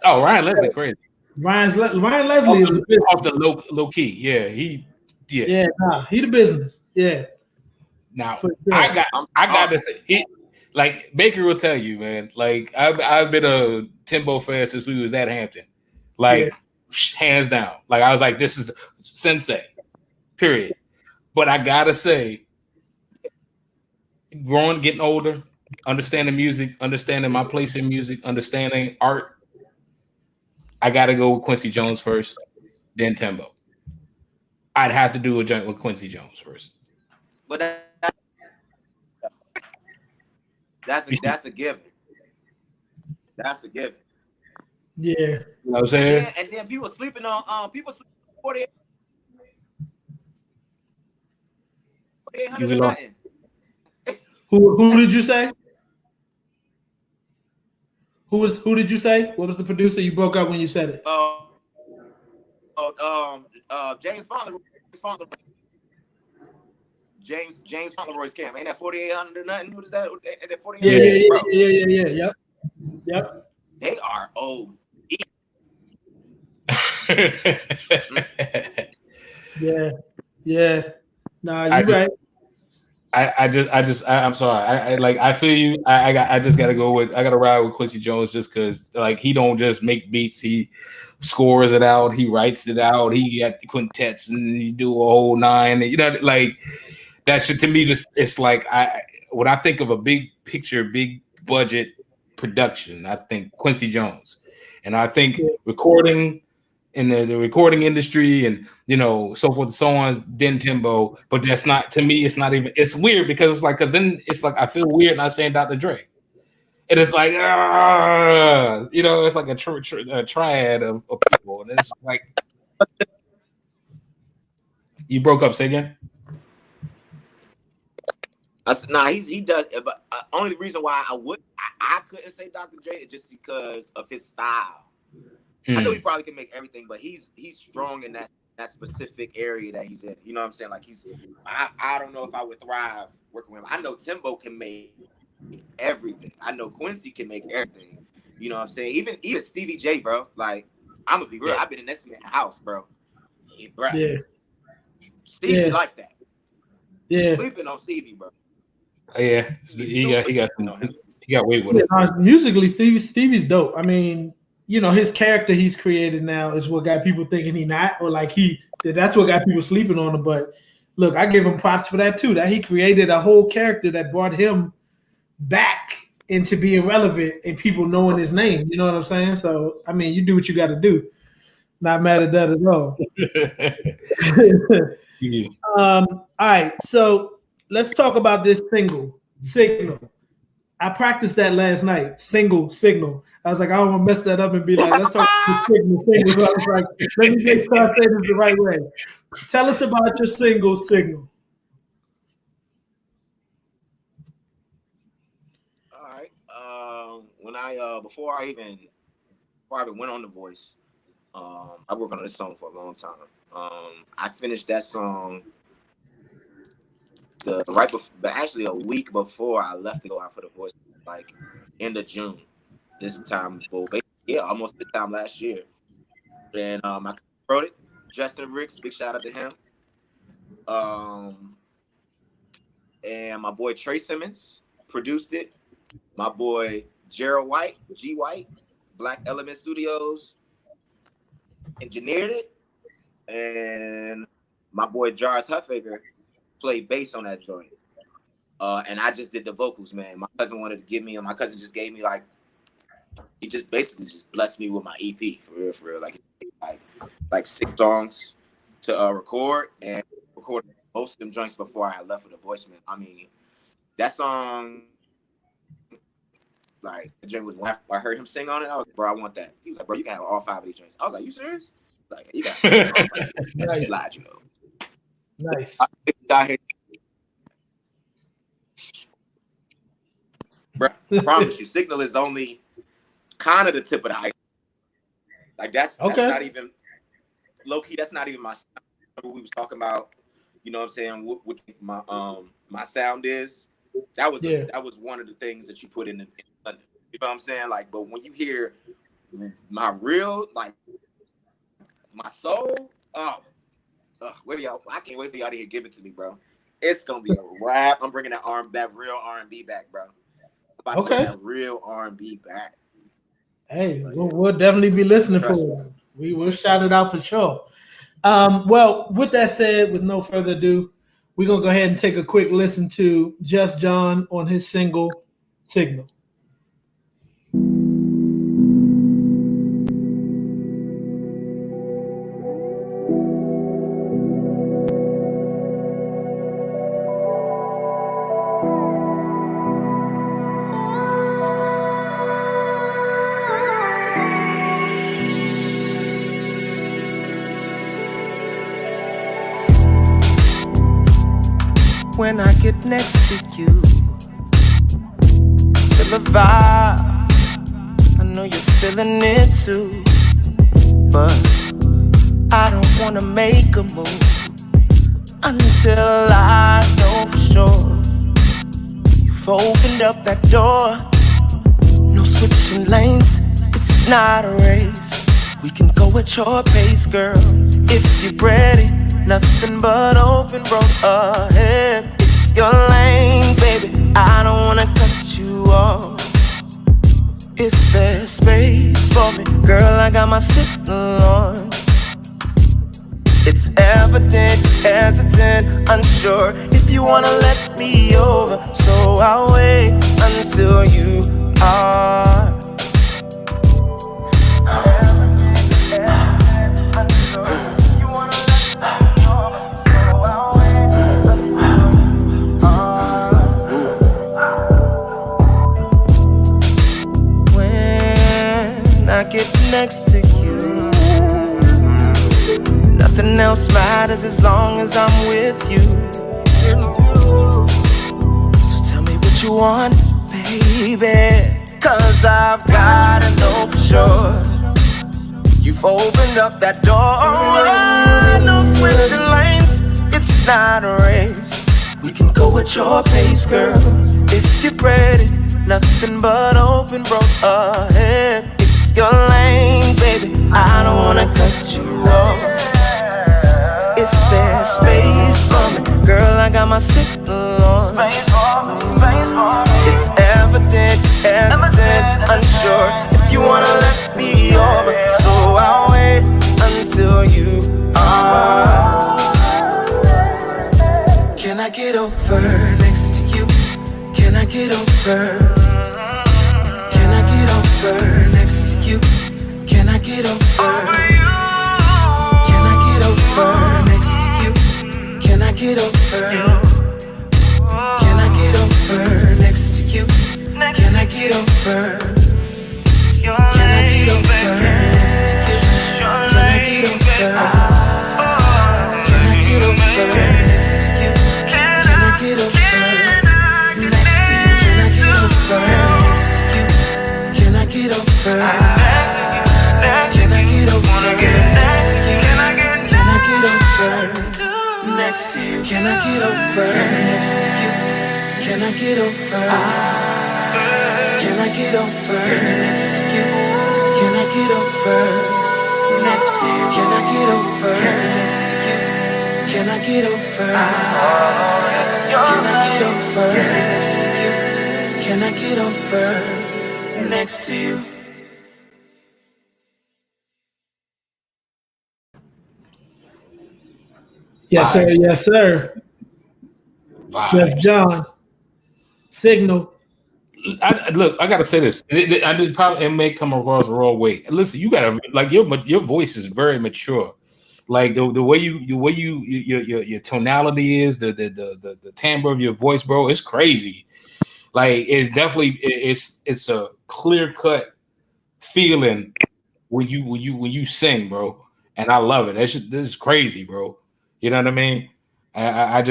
[SPEAKER 1] Oh, Ryan Leslie, crazy.
[SPEAKER 3] Ryan Leslie is
[SPEAKER 1] off the low key. Yeah, he
[SPEAKER 3] the business. Yeah.
[SPEAKER 1] Now
[SPEAKER 3] sure.
[SPEAKER 1] I got to say, like Baker will tell you, man. Like I've been a Timbo fan since we was at Hampton. Like hands down. Like I was like, this is sensei. Period. But I gotta say, getting older, understanding music, understanding my place in music, understanding art, I gotta go with Quincy Jones first, then Timbo. I'd have to do a joint with Quincy Jones first.
[SPEAKER 2] But that's a given. That's a given.
[SPEAKER 3] Yeah.
[SPEAKER 1] You know what I'm saying?
[SPEAKER 2] And then people sleeping on 48.
[SPEAKER 3] Who did you say? Who did you say? What was the producer? You broke up when you said it.
[SPEAKER 2] James Fauntleroy's camp. Ain't that 4,800 or nothing? What is that? That 4,800?
[SPEAKER 3] Yeah. Yep.
[SPEAKER 2] They are old.
[SPEAKER 3] Yeah. Nah, you're right.
[SPEAKER 1] I'm sorry. I feel you. I just gotta ride with Quincy Jones just because like he don't just make beats, he scores it out, he writes it out, he got quintets and you do a whole nine. You know, like That should, to me, just it's like when I think of a big picture, big budget production, I think Quincy Jones, and I think recording in the recording industry, and so forth and so on, then Timbo. But that's not, to me. It's not even. It's weird because it's like, then it's like I feel weird not saying Dr. Dre. And it's like, it's like a triad of people, and it's like you broke up. Say again.
[SPEAKER 2] Nah, he does. But only the reason why I couldn't say Dr. Dre is just because of his style. I know he probably can make everything, but he's strong in that specific area that he's in. You know what I'm saying? Like I don't know if I would thrive working with him. I know Timbo can make everything. I know Quincy can make everything. You know what I'm saying? Even Stevie J, bro. Like, I'm gonna be real. I've been in this man's house, bro.
[SPEAKER 3] Yeah.
[SPEAKER 2] Stevie like that.
[SPEAKER 3] Yeah.
[SPEAKER 2] Sleeping on Stevie, bro.
[SPEAKER 1] Oh, yeah. He got weight with him.
[SPEAKER 3] Musically, Stevie's dope. I mean, his character he's created now is what got people thinking he not, or like that's what got people sleeping on him. But look, I give him props for that too. That he created a whole character that brought him back into being relevant and people knowing his name. You know what I'm saying? So, I mean, you do what you got to do. Not mad at that at all. All right, so let's talk about this single, Signal. I practiced that last night, Signal. I was like, I don't want to mess that up and be like, let's talk about Signal. So I was like, let me make sure I say this the right way. Tell us about your single, Signal.
[SPEAKER 2] All right. When before I even went on The Voice, I worked on this song for a long time. I finished that song actually a week before I left to go out for The Voice, like end of June. This time, almost this time last year. And I wrote it. Justin Ricks, big shout out to him. And my boy Trey Simmons produced it. My boy Gerald White, G White, Black Element Studios, engineered it. And my boy Jarvis Huffaker played bass on that joint. And I just did the vocals, man. My cousin just gave me he just basically just blessed me with my EP for real. Like 6 songs to record, and recorded most of them joints before I had left for The Voice, man. I mean, that song, like, the joint was when I heard him sing on it, I was like, bro, I want that. He was like, bro, you can have all 5 of these joints. I was like, you serious? Like, you got to slide, you know.
[SPEAKER 3] Nice.
[SPEAKER 2] Bro, I promise you, Signal is only kind of the tip of the iceberg. Like, that's not even low key. That's not even my sound. Remember we was talking about, you know what I'm saying, what my sound is. That was one of the things that you put in London. You know what I'm saying? Like, but when you hear my real, like, my soul, wait y'all. I can't wait for y'all to give it to me, bro. It's gonna be a rap. I'm bringing that real R&B back, bro. I'm about to bring that real R&B back.
[SPEAKER 3] Hey, we'll definitely be listening for it. We will shout it out for sure. Well, with that said, with no further ado, we're gonna go ahead and take a quick listen to Jus Jon on his single Signal.
[SPEAKER 4] When I get next to you, feel the vibe. I know you're feeling it too, but I don't wanna make a move until I know for sure you've opened up that door. No switching lanes, it's not a race. We can go at your pace, girl, if you're ready. Nothing but open road ahead. It's your lane, baby. I don't wanna cut you off. Is there space for me? Girl, I got my signal on. It's evident, hesitant, unsure if you wanna let me over. So I'll wait until you are. When I get next to you, nothing else matters as long as I'm with you. So tell me what you want, baby, 'cause I've gotta know for sure. You've opened up that door. No switching lanes, it's not a race. We can go at your pace, girl, if you're ready. Nothing but open road ahead. It's your lane, baby, I don't wanna cut you off. Is there space for me? Girl, I got my signal on. It's evident, hesitant, unsure if you wanna let me over. So I'll wait until you are. Can I get over next to you? Can I get over? Can I get over next to you? Can I get over? Can I get over next to you? Can I get over? Can I get over next to you? Can I get over? Can I get over next to you? Can I get over? Can I get over next to you? Can I get over? Can I get over? Can I get over? Can I get over next to you? Can I get over next to you? Can I get over? Can I get over next to you? Can I get over next to you? Can I get over next to you? Can I get over? Can I get over next to you? Can I get over next to you?
[SPEAKER 3] Yes, sir. Yes, sir. Jus Jon. Signal.
[SPEAKER 1] Look, I gotta say this. It may come across the wrong way. Listen, you gotta like your voice is very mature. Like the way your tonality is, the timbre of your voice, bro. It's crazy. Like it's definitely it's a clear cut feeling when you sing, bro. And I love it. This is crazy, bro. You know what I mean? I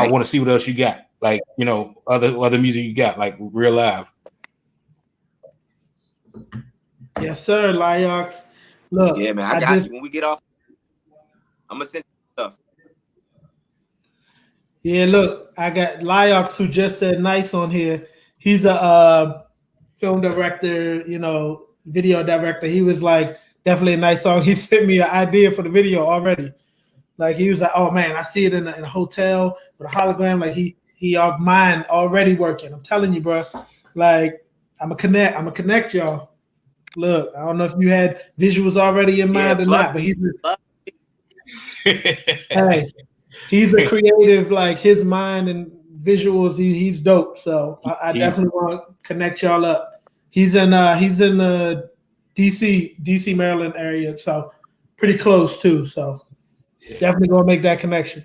[SPEAKER 1] want to see what else you got. Like, you know, other music you got, like real live.
[SPEAKER 3] Yes, sir, Lyox. Look,
[SPEAKER 2] yeah, man, I got you. When we get off, I'm gonna send you stuff.
[SPEAKER 3] Yeah, look, I got Lyox who just said nice on here. He's a film director, you know, video director. He was like, definitely a nice song. He sent me an idea for the video already. Like he was like, oh man, I see it in a hotel with a hologram. Like he off mine already working. I'm telling you, bro. Like I'm gonna connect y'all. Look, I don't know if you had visuals already in mind or not, but hey, he's a creative. Like his mind and visuals, he's dope. So I definitely want to connect y'all up. He's in the DC Maryland area, so pretty close too. So definitely gonna make that connection.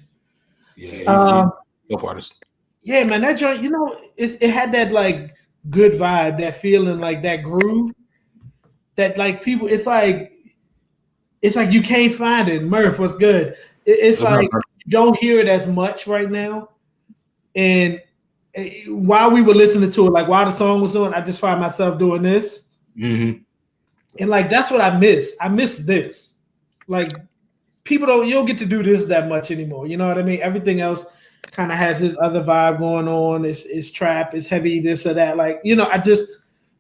[SPEAKER 1] Yeah, dope artist.
[SPEAKER 3] Yeah, man, that joint, you know, it had that like good vibe, that feeling, like that groove. That like people, it's like you can't find it. Murph, what's good? It's like you don't hear it as much right now. And while we were listening to it, like while the song was on, I just find myself doing this.
[SPEAKER 1] Mm-hmm.
[SPEAKER 3] And like that's what I miss. I miss this. Like you don't get to do this that much anymore. You know what I mean? Everything else kind of has this other vibe going on. It's trap, it's heavy, this or that. Like, you know,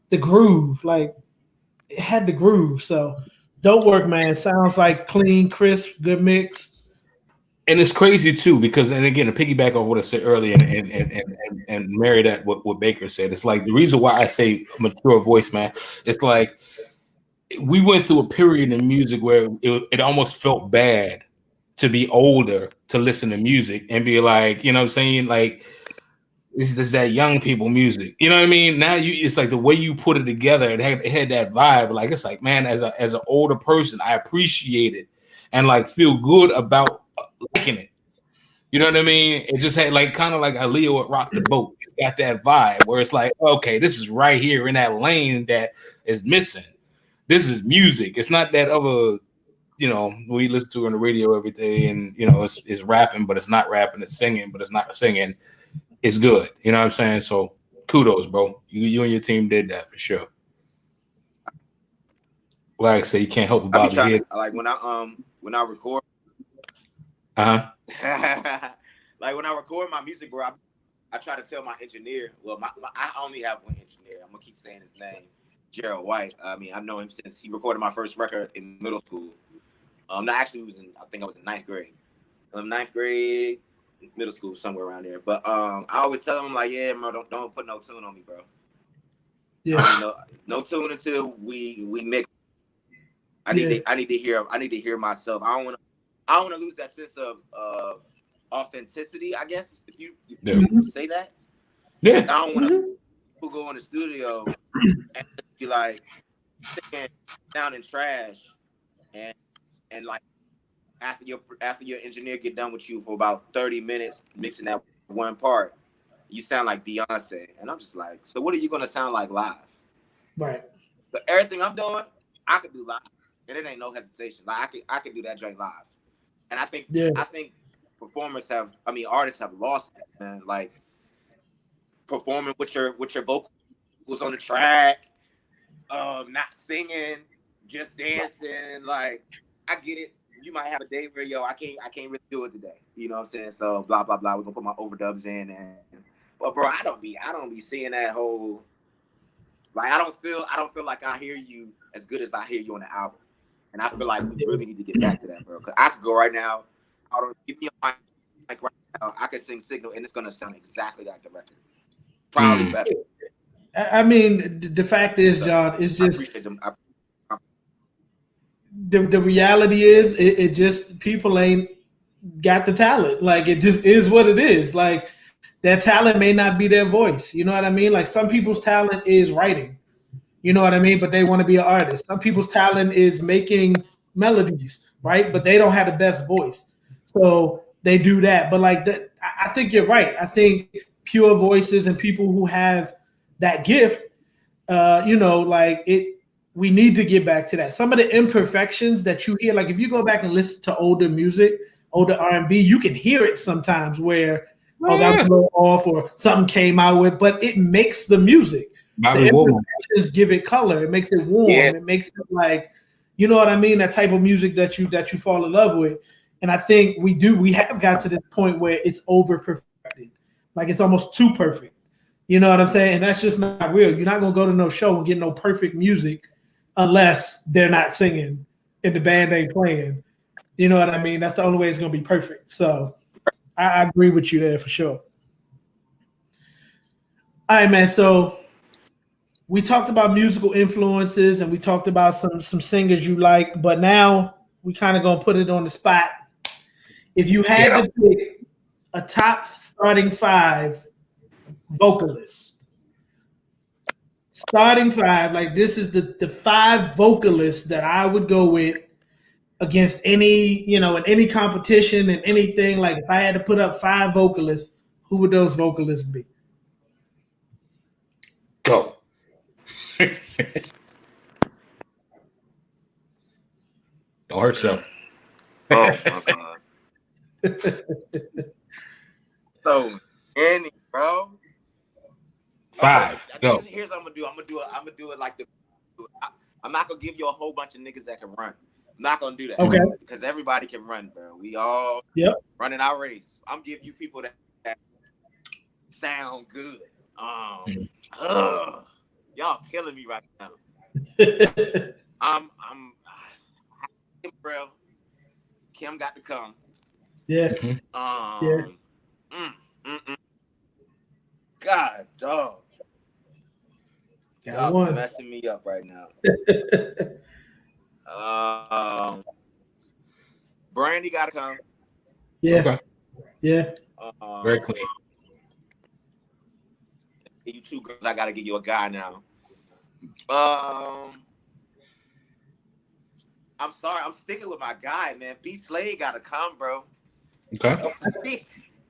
[SPEAKER 3] the groove, like it had the groove. So dope work, man. Sounds like clean, crisp, good mix.
[SPEAKER 1] And it's crazy too, because, and again, to piggyback on what I said earlier and marry that what Baker said, it's like the reason why I say mature voice, man, it's like we went through a period in music where it almost felt bad to be older to listen to music and be like, you know what I'm saying? Like, this is that young people music. You know what I mean? Now it's like the way you put it together, it had that vibe. Like, it's like, man, as an older person, I appreciate it and like feel good about liking it. You know what I mean? It just had like kind of like Aaliyah would rock the boat. It's got that vibe where it's like, okay, this is right here in that lane that is missing. This is music. It's not that other, you know, we listen to on the radio every day, and you know, it's rapping, but it's not rapping. It's singing, but it's not singing. It's good. You know what I'm saying? So kudos, bro. You and your team did that for sure. Like I say, you can't help about it.
[SPEAKER 2] Like when I record. Like when I record my music, bro, I try to tell my engineer. Well, I only have one engineer. I'm gonna keep saying his name, Gerald White. I mean, I've known him since he recorded my first record in middle school. No, actually, I think I was in ninth grade. Ninth grade, middle school, somewhere around there. But I always tell him like, yeah, bro, don't put no tune on me, bro.
[SPEAKER 3] Yeah.
[SPEAKER 2] No tune until we mix. I need to hear myself. I don't want to lose that sense of authenticity, I guess, if you say that.
[SPEAKER 1] Yeah.
[SPEAKER 2] I don't want to go in the studio and be like singing, sounding trash, and like after your engineer get done with you for about 30 minutes mixing that one part, you sound like Beyonce, and I'm just like, so what are you gonna sound like live?
[SPEAKER 3] Right.
[SPEAKER 2] But everything I'm doing, I could do live, and it ain't no hesitation. Like I could do that joint live, and I think artists have lost it, man. Like performing with your vocals on the track, not singing, just dancing. Like I get it. You might have a day where I can't really do it today. You know what I'm saying? So blah blah blah. We're gonna put my overdubs in, but bro, I don't be seeing that whole. Like I don't feel like I hear you as good as I hear you on the album, and I feel like we really need to get back to that, bro. Cause I could go right now. Give me a mic right now. I can sing Signal, and it's gonna sound exactly like the record. Probably better.
[SPEAKER 3] I mean, the fact is, John, it's just. I appreciate them. The reality is, it just people ain't got the talent. Like it just is what it is. Like. Their talent may not be their voice. You know what I mean? Like some people's talent is writing. You know what I mean? But they want to be an artist. Some people's talent is making melodies, right? But they don't have the best voice. So they do that. But like that, I think you're right. I think pure voices and people who have that gift, we need to get back to that. Some of the imperfections that you hear, like if you go back and listen to older music, older R&B, you can hear it sometimes where that blew off or something came out with, but it makes the music. The imperfections give it color. It makes it warm. Yeah. It makes it like, you know what I mean? That type of music that you fall in love with. And I think we have got to this point where it's over perfected. Like it's almost too perfect. You know what I'm saying? And that's just not real. You're not gonna go to no show and get no perfect music unless they're not singing and the band ain't playing. You know what I mean? That's the only way it's gonna be perfect. So I agree with you there for sure. All right, man. So we talked about musical influences and we talked about some singers you like, but now we kind of gonna put it on the spot. If you had to pick a top starting 5 vocalists, starting 5, like this is the 5 vocalists that I would go with against any, in any competition and anything. Like if I had to put up 5 vocalists, who would those vocalists be?
[SPEAKER 1] Go. Don't hurt yourself.
[SPEAKER 2] Oh my god. So any, bro.
[SPEAKER 1] 5.
[SPEAKER 2] Okay,
[SPEAKER 1] go.
[SPEAKER 2] Here's what I'm gonna do. I'm gonna do it like I'm not gonna give you a whole bunch of niggas that can run. I'm not gonna do that.
[SPEAKER 3] Okay.
[SPEAKER 2] Because everybody can run, bro. We all running our race. I'm giving you people that sound good. Y'all killing me right now. I'm bro. Kim got to come.
[SPEAKER 3] Yeah.
[SPEAKER 2] God, dog.
[SPEAKER 3] Got
[SPEAKER 2] y'all messing me up right now. Brandy got to come.
[SPEAKER 3] Yeah.
[SPEAKER 1] Okay.
[SPEAKER 3] Yeah.
[SPEAKER 1] Very clean.
[SPEAKER 2] You two girls, I gotta give you a guy now. I'm sorry, I'm sticking with my guy, man. B Slade gotta come, bro.
[SPEAKER 1] Okay.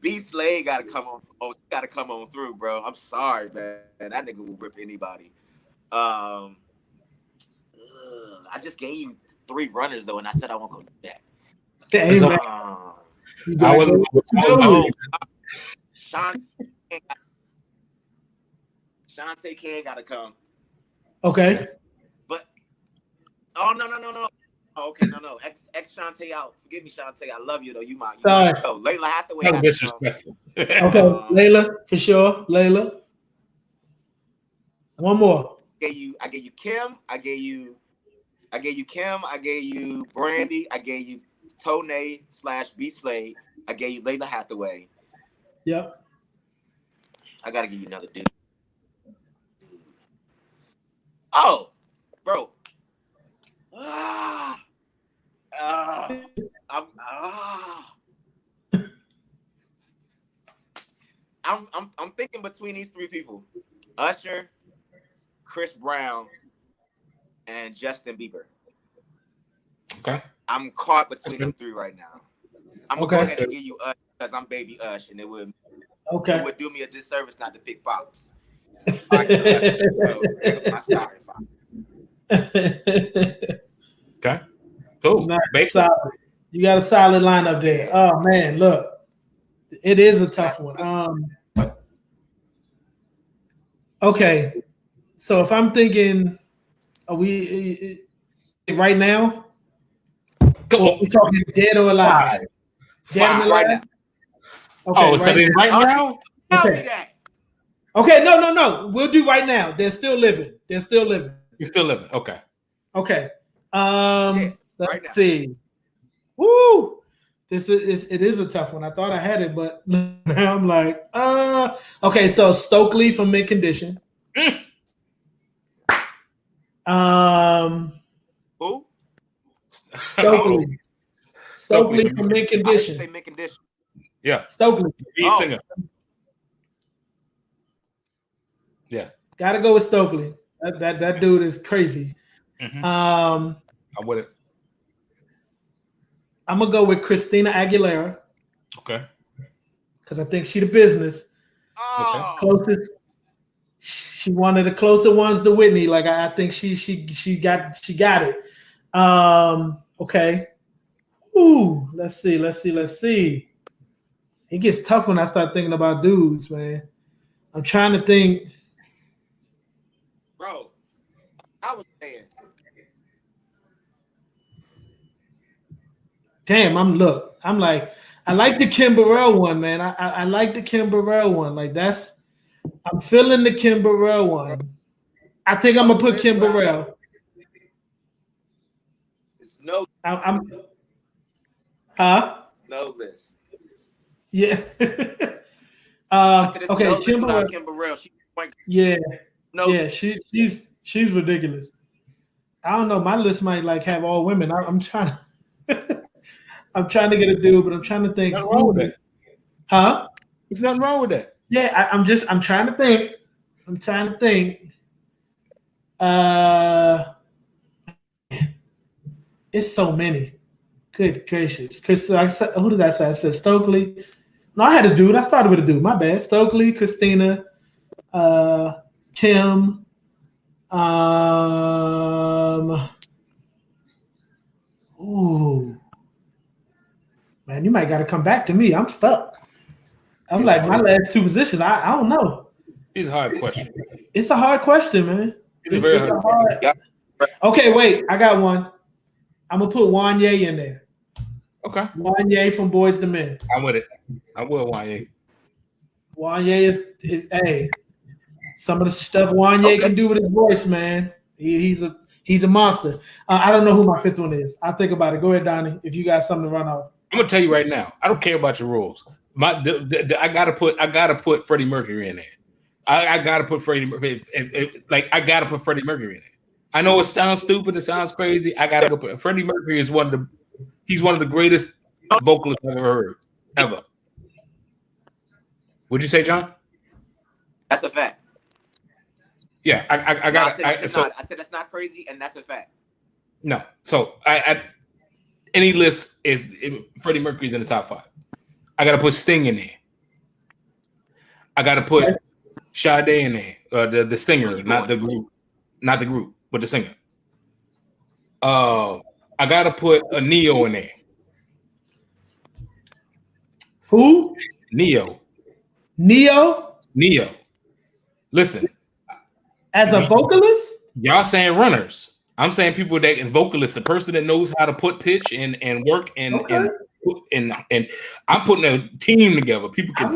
[SPEAKER 2] B Slade gotta come on. Oh, gotta come on through, bro. I'm sorry, man. That nigga will rip anybody. I just gave you 3 runners though, and I said I won't go do that.
[SPEAKER 3] Hey, man.
[SPEAKER 1] I wasn't.
[SPEAKER 2] Shantae King gotta come.
[SPEAKER 3] Okay.
[SPEAKER 2] But no. Oh, okay, no. X Shantae out. Forgive me, Shantae. I love you though. You my Layla Hathaway.
[SPEAKER 1] That was disrespectful.
[SPEAKER 3] Okay, Layla for sure. Layla. One more.
[SPEAKER 2] I gave you Kim. I gave you Kim. I gave you Brandy. I gave you Tone / B Slade. I gave you Layla Hathaway.
[SPEAKER 3] Yep.
[SPEAKER 2] I gotta give you another dude. Oh, bro. I'm thinking between these 3 people: Usher, Chris Brown, and Justin Bieber.
[SPEAKER 1] Okay.
[SPEAKER 2] I'm caught between them 3 right now. I'm gonna go ahead and give you Usher because I'm baby Ush, and it would do me a disservice not to pick Pops. So my starting 5.
[SPEAKER 1] Okay. Cool.
[SPEAKER 3] Nice. You got a solid lineup there. Oh man, look, it is a tough one. Okay, so if I'm thinking, are we right now? Or are we talking dead or alive? Dead and alive.
[SPEAKER 2] Right now.
[SPEAKER 3] Okay,
[SPEAKER 1] so then right now.
[SPEAKER 3] Okay, no. We'll do right now. They're still living. You're still living.
[SPEAKER 1] Okay.
[SPEAKER 3] Okay.
[SPEAKER 2] Right
[SPEAKER 3] Let's
[SPEAKER 2] now.
[SPEAKER 3] see. Woo! It is a tough one. I thought I had it, but now I'm like, okay. So Stokely from Mint Condition.
[SPEAKER 2] Who?
[SPEAKER 3] Stokely from Mint Condition.
[SPEAKER 2] Say Mint Condition.
[SPEAKER 1] Yeah.
[SPEAKER 3] Stokely.
[SPEAKER 1] Singer. Yeah.
[SPEAKER 3] Gotta go with Stokely. That dude is crazy.
[SPEAKER 1] Mm-hmm. I'm with it.
[SPEAKER 3] I'm gonna go with Christina Aguilera.
[SPEAKER 1] Okay.
[SPEAKER 3] Because I think she the business.
[SPEAKER 2] Oh.
[SPEAKER 3] Closest. She one of the closer ones to Whitney. Like I think she got it. Okay. Ooh, let's see. It gets tough when I start thinking about dudes, man. I'm trying to think.
[SPEAKER 2] Bro, I was saying.
[SPEAKER 3] Damn, I'm like, I like the Kim Burrell one, man. I like the Kim Burrell one. Like I'm feeling the Kim Burrell one. I think I'm gonna put Kim Burrell.
[SPEAKER 2] It's no. No list.
[SPEAKER 3] Yeah. Okay,
[SPEAKER 2] no
[SPEAKER 3] Kim Burrell.
[SPEAKER 2] Kim Burrell.
[SPEAKER 3] She's ridiculous. I don't know. My list might like have all women. I'm trying to I'm trying to get a dude, but I'm trying to think.
[SPEAKER 1] Nothing wrong with that.
[SPEAKER 3] Huh?
[SPEAKER 1] There's nothing wrong with that.
[SPEAKER 3] Yeah, I'm trying to think. It's so many. Good gracious. Who did I say? I said Stokely. No, I had a dude. I started with a dude. My bad. Stokely, Christina, Kim. Ooh. Man, you might got to come back to me. I'm stuck. I'm like my last 2 positions. I don't know.
[SPEAKER 1] It's a hard question.
[SPEAKER 3] It's a hard question, man.
[SPEAKER 1] It's a very hard question.
[SPEAKER 3] Okay, wait. I got one. I'm gonna put Wanye in there.
[SPEAKER 1] Okay.
[SPEAKER 3] Wanye from Boys to Men.
[SPEAKER 1] I'm with it. I will Wanye.
[SPEAKER 3] Wanye is hey. Some of the stuff Wanye can do with his voice, man. He's a monster. I don't know who my 5th one is. I'll think about it. Go ahead, Donnie. If you got something to run off.
[SPEAKER 1] I'm gonna tell you right now. I don't care about your rules. I gotta put Freddie Mercury in there. I gotta put Freddie Mercury. I gotta put Freddie Mercury in it. I know it sounds stupid. It sounds crazy. I gotta go put Freddie Mercury is one of the greatest vocalists I've ever heard. ever. Would you say, John?
[SPEAKER 2] That's a fact.
[SPEAKER 1] Yeah, I got.
[SPEAKER 2] I said that's not crazy, and that's a fact.
[SPEAKER 1] No, so I any list is Freddie Mercury's in the top 5. I got to put Sting in there. I got to put Sade in there, the singer, not the group, but the singer. I got to put a Neo in there.
[SPEAKER 3] Who?
[SPEAKER 1] Neo. Listen.
[SPEAKER 3] As a vocalist?
[SPEAKER 1] Y'all saying runners. I'm saying people that can vocalists, a person that knows how to put pitch and work and I'm putting a team together. People can.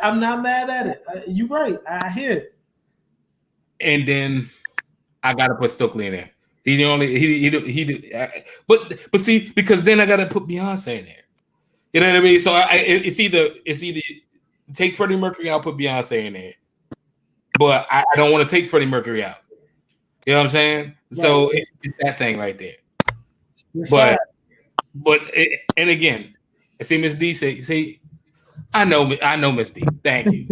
[SPEAKER 3] I'm not mad at it. You're right. I hear it.
[SPEAKER 1] And then I gotta put Stokely in there. He the only but see, because then I gotta put Beyonce in there. You know what I mean? So it's either take Freddie Mercury out, put Beyonce in there. But I don't want to take Freddie Mercury out. You know what I'm saying? Right. So it's that thing right there. And again, I see Miss D say, I know Miss D. Thank you.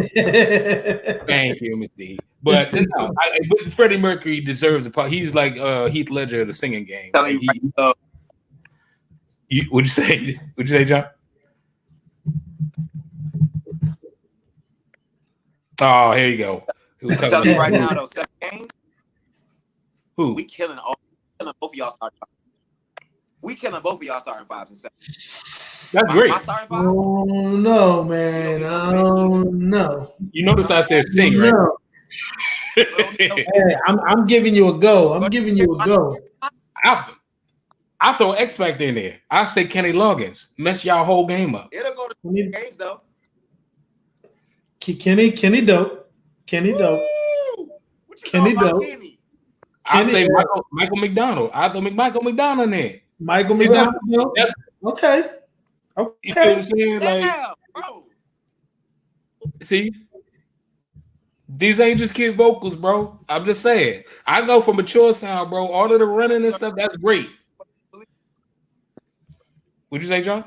[SPEAKER 1] Thank you, Miss D. But no, but Freddie Mercury deserves a part. He's like Heath Ledger of the singing game. Would you say, John? Oh, here you go.
[SPEAKER 2] Tell me right now, though, 7 games.
[SPEAKER 1] Who?
[SPEAKER 2] We killing both of y'all starting. We killing both of y'all starting 5s and 7s.
[SPEAKER 1] That's great.
[SPEAKER 2] My starting 5?
[SPEAKER 3] Oh no, man. Oh no.
[SPEAKER 1] You notice I said Sting, right?
[SPEAKER 3] No. Hey, I'm giving you a go. I'm giving you a go.
[SPEAKER 1] I throw X Factor in there. I say Kenny Loggins. Mess y'all whole game up.
[SPEAKER 2] It'll go to 2 games though.
[SPEAKER 3] Kenny dope. Kenny dope. Kenny dope.
[SPEAKER 1] I say Michael McDonald. I throw Michael McDonald in there.
[SPEAKER 3] Michael McDonald. Okay.
[SPEAKER 1] You know what I'm saying?
[SPEAKER 2] Damn, bro.
[SPEAKER 1] See, these ain't just kid vocals, bro. I'm just saying. I go for mature sound, bro. All of the running and stuff, that's great. What'd you say, John?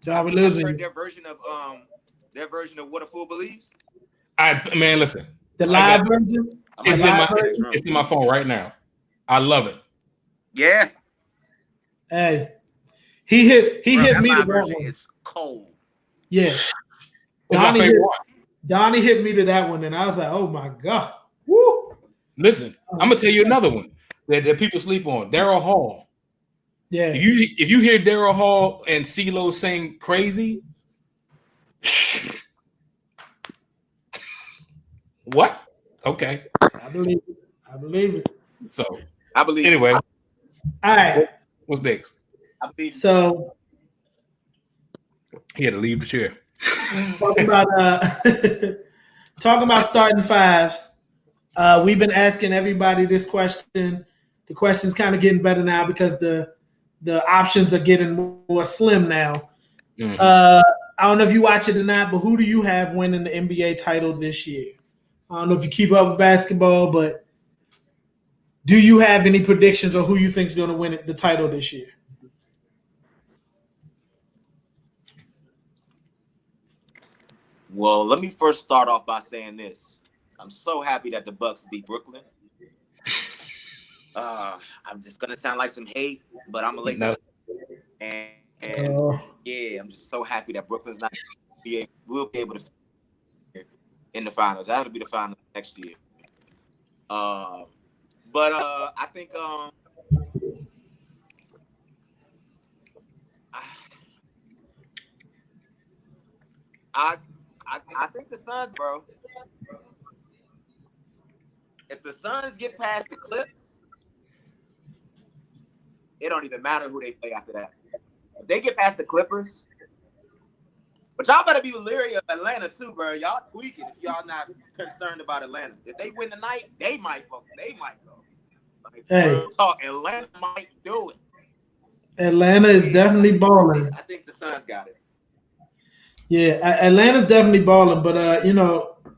[SPEAKER 3] John, we losing.
[SPEAKER 2] Heard their version of What a Fool Believes.
[SPEAKER 1] Man, listen.
[SPEAKER 3] The live version?
[SPEAKER 1] It's in my phone right now. I love it.
[SPEAKER 2] Yeah.
[SPEAKER 3] Hey, he hit me to that
[SPEAKER 2] version
[SPEAKER 3] one.
[SPEAKER 2] is cold.
[SPEAKER 3] Yeah. Donnie hit me to that one, and I was like, oh my God. Woo.
[SPEAKER 1] Listen, I'm gonna tell you another one that people sleep on. Daryl Hall.
[SPEAKER 3] Yeah.
[SPEAKER 1] If you hear Daryl Hall and CeeLo sing Crazy, what? Okay.
[SPEAKER 3] I believe it.
[SPEAKER 1] So
[SPEAKER 2] I believe
[SPEAKER 1] anyway.
[SPEAKER 3] All right.
[SPEAKER 1] What's next?
[SPEAKER 3] So
[SPEAKER 1] he had to leave the chair.
[SPEAKER 3] Talking about starting 5s. We've been asking everybody this question. The question's kind of getting better now because the options are getting more slim now. Mm-hmm. I don't know if you watch it or not, but who do you have winning the NBA title this year? I don't know if you keep up with basketball, but do you have any predictions on who you think is going to win the title this year?
[SPEAKER 2] Well, let me first start off by saying this. I'm so happy that the Bucks beat Brooklyn. I'm just gonna sound like some hate, but I'm a Lakers and yeah, I'm just so happy that Brooklyn's not will be able to in the finals. That'll be the finals next year. But I think I think the Suns, bro. If the Suns get past the Clips, it don't even matter who they play after that. If they get past the Clippers, but y'all better be leery of Atlanta too, bro. Y'all tweaking if y'all not concerned about Atlanta. If they win tonight, they might go. Like,
[SPEAKER 3] hey,
[SPEAKER 2] talk, Atlanta might do it.
[SPEAKER 3] Atlanta is definitely balling.
[SPEAKER 2] I think the Suns got it.
[SPEAKER 3] Yeah, Atlanta's definitely balling, but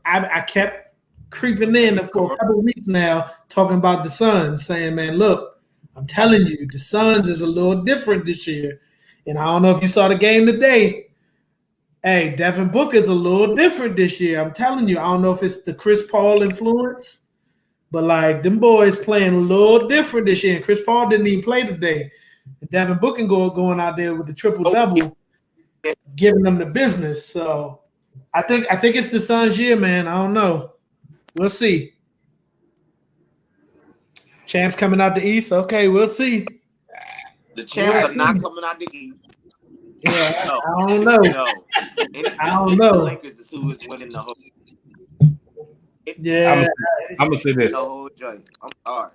[SPEAKER 3] I kept creeping in for a couple of weeks now talking about the Suns, saying, man, look, I'm telling you, the Suns is a little different this year. And I don't know if you saw the game today. Hey, Devin Booker is a little different this year. I'm telling you, I don't know if it's the Chris Paul influence, but like them boys playing a little different this year. And Chris Paul didn't even play today. And Devin Booker going out there with the triple-double, giving them the business. So I think it's the Suns' year, man. I don't know. We'll see. Champs coming out the East. Okay, we'll see.
[SPEAKER 2] The champs are not coming out the East.
[SPEAKER 3] Yeah,
[SPEAKER 2] No.
[SPEAKER 3] I don't know.
[SPEAKER 2] No.
[SPEAKER 3] I don't know.
[SPEAKER 2] The Lakers is who is winning the whole.
[SPEAKER 3] Yeah.
[SPEAKER 1] I'm gonna say this.
[SPEAKER 2] The whole joint. I'm sorry.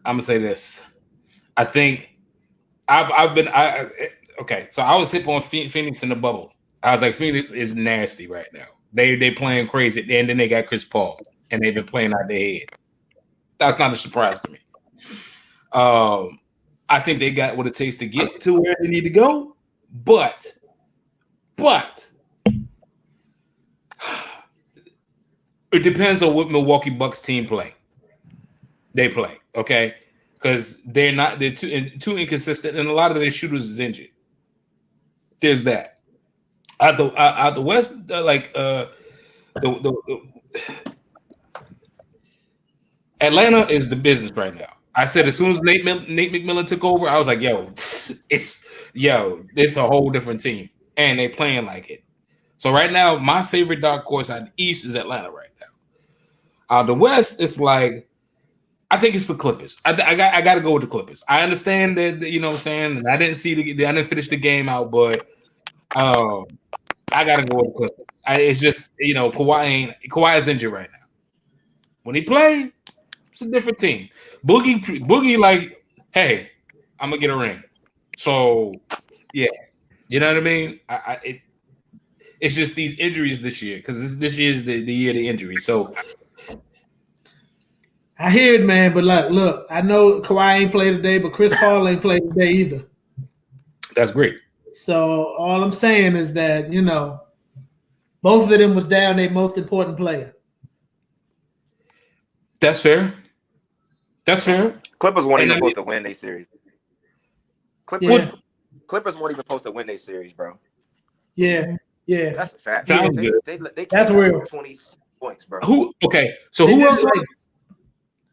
[SPEAKER 1] I'm gonna say this. I think okay. So I was hip on Phoenix in the bubble. I was like, Phoenix is nasty right now. They playing crazy, and then they got Chris Paul, and they've been playing out their head. That's not a surprise to me. I think they got what it takes to get to where they need to go, but it depends on what Milwaukee Bucks team play. They play, okay, because they're too inconsistent, and a lot of their shooters is injured. There's that. Out the West, Atlanta is the business right now. I said as soon as Nate McMillan took over, I was like, it's a whole different team, and they playing like it. So right now, my favorite dark horse out the East is Atlanta right now. Out the West, it's like I think it's the Clippers. I got to go with the Clippers. I understand that, you know what I'm saying, and I didn't finish the game out, but I got to go with the Clippers. It's just, Kawhi is injured right now. When he play, it's a different team. Boogie, like, hey, I'm gonna get a ring. So, yeah, you know what I mean. It's just these injuries this year because this year is the year of the injury. So,
[SPEAKER 3] I hear it, man. But look, I know Kawhi ain't played today, but Chris Paul ain't played today either.
[SPEAKER 1] That's great.
[SPEAKER 3] So all I'm saying is that both of them was down their most important player.
[SPEAKER 1] That's fair.
[SPEAKER 2] Clippers weren't even supposed to win their series. Clippers weren't even supposed to win their series, bro.
[SPEAKER 3] Yeah.
[SPEAKER 2] That's a fact.
[SPEAKER 1] Sounds good.
[SPEAKER 2] They
[SPEAKER 3] That's real.
[SPEAKER 2] 20 points, bro.
[SPEAKER 1] Who else?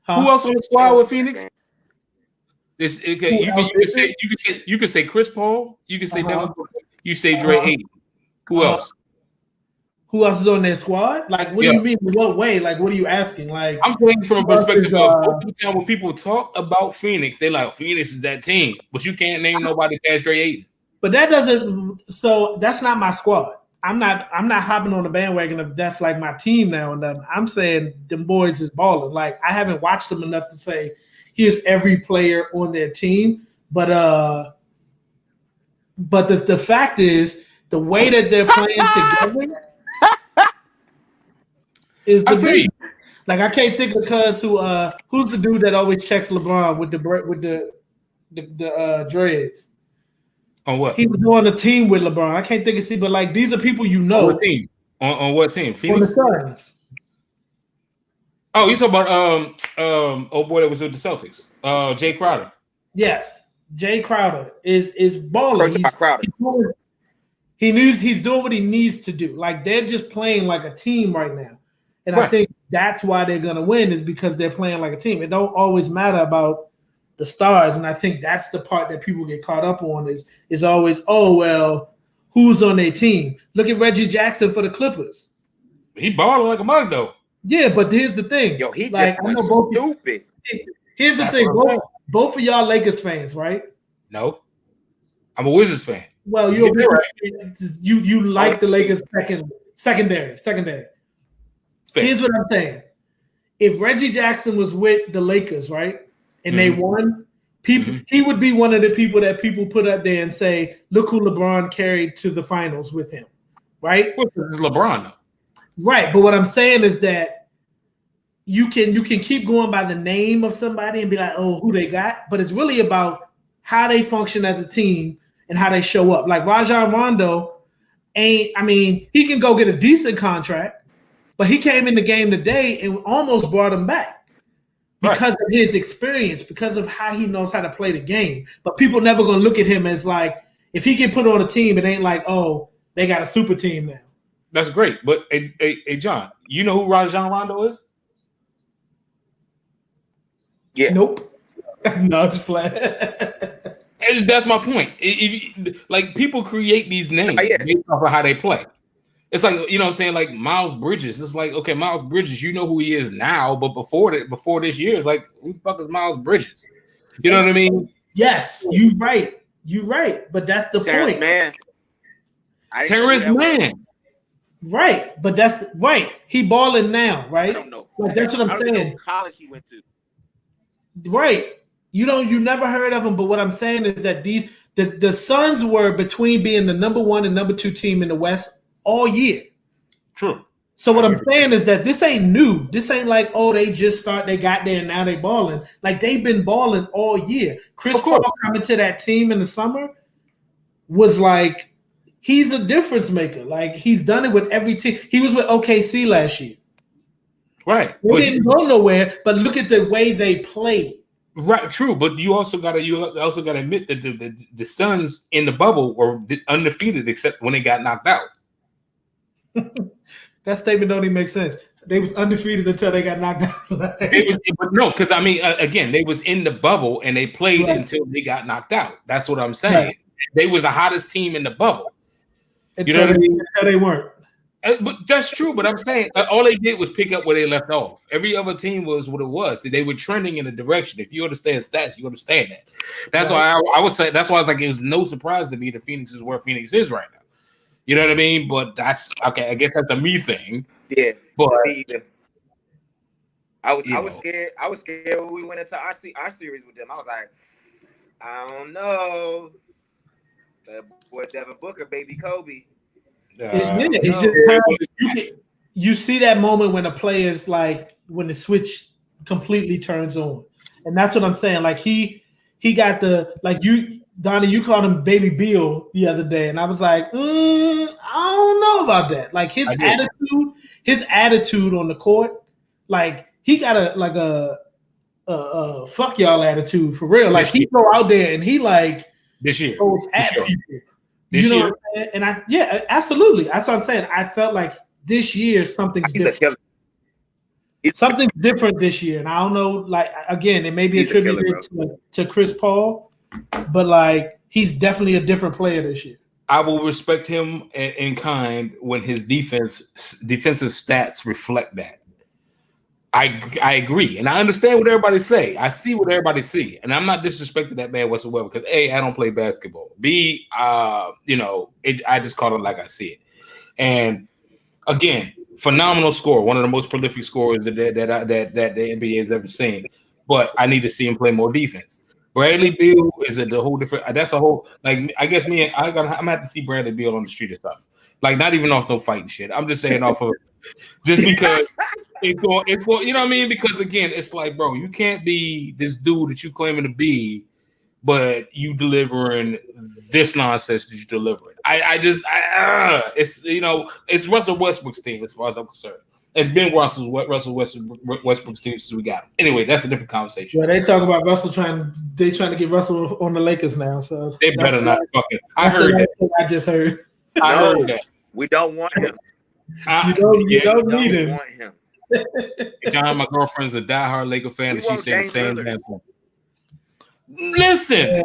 [SPEAKER 1] Who else on the squad with Phoenix? You can say Chris Paul. You can say Devin Booker. You say Dre Ayton. Who else?
[SPEAKER 3] Who else is on their squad? Like, what do you mean? In what way? Like, what are you asking? Like,
[SPEAKER 1] I'm saying from a perspective of when people talk about Phoenix, they like Phoenix is that team, but you can't name nobody past Dre Ayton.
[SPEAKER 3] But that doesn't. So that's not my squad. I'm not hopping on the bandwagon of that's like my team now and then. I'm saying them boys is balling. Like, I haven't watched them enough to say here's every player on their team. But the fact is the way that they're playing together. Is the big. Like, I can't think because who's the dude that always checks LeBron with the dreads?
[SPEAKER 1] On what?
[SPEAKER 3] He was on the team with LeBron. I can't think of but like these are people you know.
[SPEAKER 1] On what team? On what team? Phoenix?
[SPEAKER 3] On the Suns.
[SPEAKER 1] Oh, you talking about oh boy that was with the Celtics. Jay Crowder.
[SPEAKER 3] Yes. Jay Crowder is balling. He's doing what he needs to do. Like, they're just playing like a team right now. And right. I think that's why they're going to win is because they're playing like a team. It don't always matter about the stars. And I think that's the part that people get caught up on is always, oh, well, who's on their team? Look at Reggie Jackson for the Clippers.
[SPEAKER 1] He balling like a mug, though.
[SPEAKER 3] Yeah, but here's the thing.
[SPEAKER 2] Yo, he just went stupid.
[SPEAKER 3] Here's the thing. Both of y'all Lakers fans, right?
[SPEAKER 1] No. I'm a Wizards fan.
[SPEAKER 3] Well, you like the Lakers secondary. Fair. Here's what I'm saying. If Reggie Jackson was with the Lakers, right, and they won, he would be one of the people that people put up there and say, look who LeBron carried to the finals with him, right?
[SPEAKER 1] It's LeBron, though.
[SPEAKER 3] Right, but what I'm saying is that you can keep going by the name of somebody and be like, oh, who they got, but it's really about how they function as a team and how they show up. Like Rajon Rondo he can go get a decent contract, but he came in the game today and almost brought him back. because of his experience, because of how he knows how to play the game. But people never gonna look at him as like, if he get put on a team, it ain't like, oh, they got a super team now.
[SPEAKER 1] That's great. But hey, John, you know who Rajon Rondo is?
[SPEAKER 2] Yeah.
[SPEAKER 3] Nope. No, it's flat.
[SPEAKER 1] And that's my point. Like people create these names based off of how they play. It's like, you know what I'm saying, like Miles Bridges. It's like, okay, Miles Bridges, you know who he is now, but before this year, it's like, who the fuck is Miles Bridges? You know what I mean?
[SPEAKER 3] Yes, you're right. You're right. But that's the
[SPEAKER 2] Terrence
[SPEAKER 3] point.
[SPEAKER 2] Mann.
[SPEAKER 1] Terrence Mann.
[SPEAKER 3] Right. But that's right. He balling now, right?
[SPEAKER 2] I don't know.
[SPEAKER 3] Like that's what I'm saying.
[SPEAKER 2] What college he went to.
[SPEAKER 3] Right. You never heard of him, but what I'm saying is that the Suns were between being the number 1 and number 2 team in the West all year.
[SPEAKER 1] True.
[SPEAKER 3] So what I'm saying is that this ain't new. This ain't like, oh, they got there and now they balling. Like they've been balling all year. Chris Paul coming to that team in the summer was like, he's a difference maker. Like he's done it with every team. He was with OKC last year.
[SPEAKER 1] Right.
[SPEAKER 3] They didn't go nowhere, but look at the way they played. Right,
[SPEAKER 1] true, but you also gotta admit that the Suns in the bubble were undefeated except when they got knocked out.
[SPEAKER 3] That statement don't even make sense. They was undefeated until they got knocked out.
[SPEAKER 1] No, because I mean, again, they was in the bubble and they played until they got knocked out. That's what I'm saying. Right. They was the hottest team in the bubble. You know what I mean?
[SPEAKER 3] They weren't.
[SPEAKER 1] But that's true. But I'm saying all they did was pick up where they left off. Every other team was what it was. They were trending in a direction. If you understand stats, you understand that. That's why I was saying. That's why I was like, it was no surprise to me that Phoenix is where Phoenix is right now. You know what I mean? But that's okay. I guess that's a me thing.
[SPEAKER 2] Yeah,
[SPEAKER 1] but
[SPEAKER 2] I was scared. I was scared when we went into our series with them. I was like, I don't know. That boy Devin Booker, baby Kobe.
[SPEAKER 3] You see that moment when a player's like when the switch completely turns on, and that's what I'm saying. Like he got the Donnie. You called him Baby Beal the other day, and I was like, I don't know about that. Like his attitude on the court, like he got a fuck y'all attitude for real. Like he go out there and he like
[SPEAKER 1] this year
[SPEAKER 3] goes at people. You know what I'm saying? And absolutely. That's what I'm saying. I felt like this year something's different. Something's different this year. And I don't know, like, again, it may be attributed to Chris Paul, but like he's definitely a different player this year.
[SPEAKER 1] I will respect him in kind when his defensive stats reflect that. I agree, and I understand what everybody say. I see what everybody see, and I'm not disrespecting that man whatsoever. Because A, I don't play basketball. B, I just call it like I see it. And again, phenomenal scorer, one of the most prolific scorers that the NBA has ever seen. But I need to see him play more defense. Bradley Beal is a whole different. That's a whole like. I guess I'm gonna have to see Bradley Beal on the street or something. Like not even off no fighting shit. I'm just saying off of just because. It's for you know what I mean? Because again, it's like, bro, you can't be this dude that you claiming to be, but you delivering this nonsense that you delivering. It's it's Russell Westbrook's team as far as I'm concerned. It's been Russell Westbrook's team since we got him. Anyway, that's a different conversation.
[SPEAKER 3] Yeah, they talk about Russell trying to get Russell on the Lakers now. So
[SPEAKER 1] they better not fucking. I heard that.
[SPEAKER 3] I just heard.
[SPEAKER 1] I heard that.
[SPEAKER 2] We don't want him.
[SPEAKER 3] You don't need him.
[SPEAKER 2] Want him.
[SPEAKER 1] John, my girlfriend's a diehard Laker fan, and she said the same thing. Listen,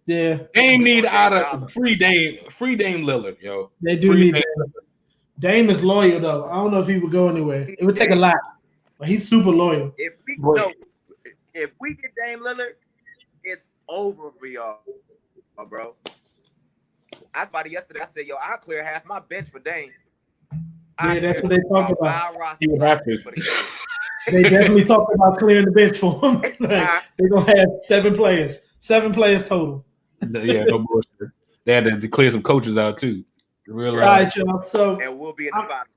[SPEAKER 3] yeah,
[SPEAKER 1] Dame need out of free Dame Lillard, yo.
[SPEAKER 3] They do need Dame. Dame is loyal though. I don't know if he would go anywhere. It would take a lot, but he's super loyal.
[SPEAKER 2] If we get Dame Lillard, it's over for y'all, bro. I thought it yesterday. I said, yo, I'll clear half my bench for Dame.
[SPEAKER 3] Yeah, that's what they talk about.
[SPEAKER 1] You would have to.
[SPEAKER 3] They definitely talked about clearing the bench for him. They're gonna have 7 players total.
[SPEAKER 1] Yeah, no bullshit. They had to clear some coaches out too.
[SPEAKER 3] All right, y'all. So
[SPEAKER 2] and we'll be in the bottom.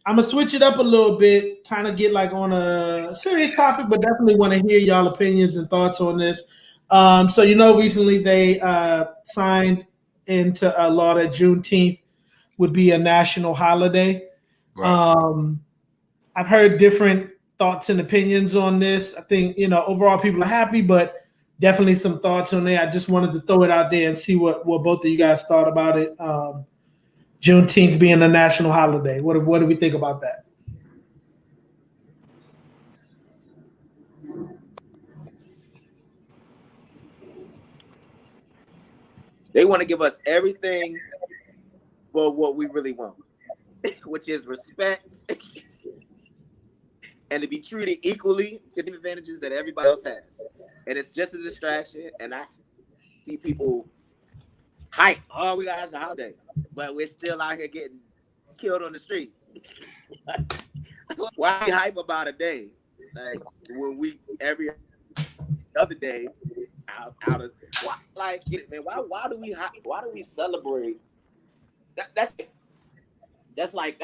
[SPEAKER 3] I'm gonna switch it up a little bit, kind of get like on a serious topic, but definitely want to hear y'all opinions and thoughts on this. So recently they signed into a law that Juneteenth would be a national holiday.
[SPEAKER 1] Right.
[SPEAKER 3] I've heard different thoughts and opinions on this. I think, overall people are happy, but definitely some thoughts on there. I just wanted to throw it out there and see what both of you guys thought about it. Juneteenth being a national holiday. What do we think about that?
[SPEAKER 2] They want to give us everything for what we really want, which is respect and to be treated equally to the advantages that everybody else has. And it's just a distraction. And I see people hype, oh, we got a national holiday, but we're still out here getting killed on the street. Why we hype about a day? Like when we every other day out of why, like man, why do we celebrate? That's like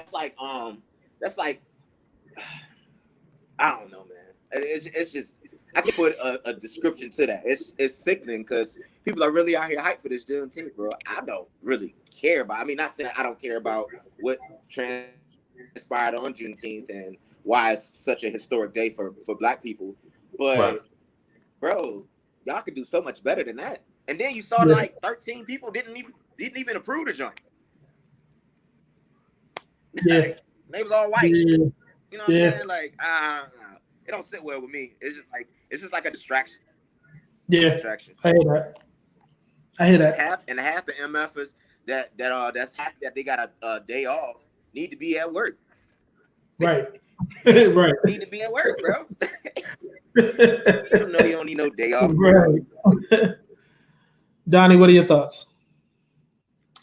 [SPEAKER 2] I don't know, man. It's just I can put a description to that. It's sickening because people are really out here hyped for this Juneteenth, bro. I don't really care about. I mean, not saying I don't care about what transpired on Juneteenth and why it's such a historic day for Black people, but
[SPEAKER 1] Right.
[SPEAKER 2] bro, y'all could do so much better than that. And then you saw like 13 people didn't even approve the joint.
[SPEAKER 3] Yeah,
[SPEAKER 2] They was all white.
[SPEAKER 3] yeah.
[SPEAKER 2] You know what I'm saying? Like, it don't sit well with me. It's just like a distraction.
[SPEAKER 3] Yeah,
[SPEAKER 2] Distraction.
[SPEAKER 3] I hear that.
[SPEAKER 2] Half the MFers that's happy that they got a day off need to be at work.
[SPEAKER 3] Right. Right.
[SPEAKER 2] Need to be at work, bro. You don't need no day off.
[SPEAKER 3] Right. Donnie, what are your thoughts?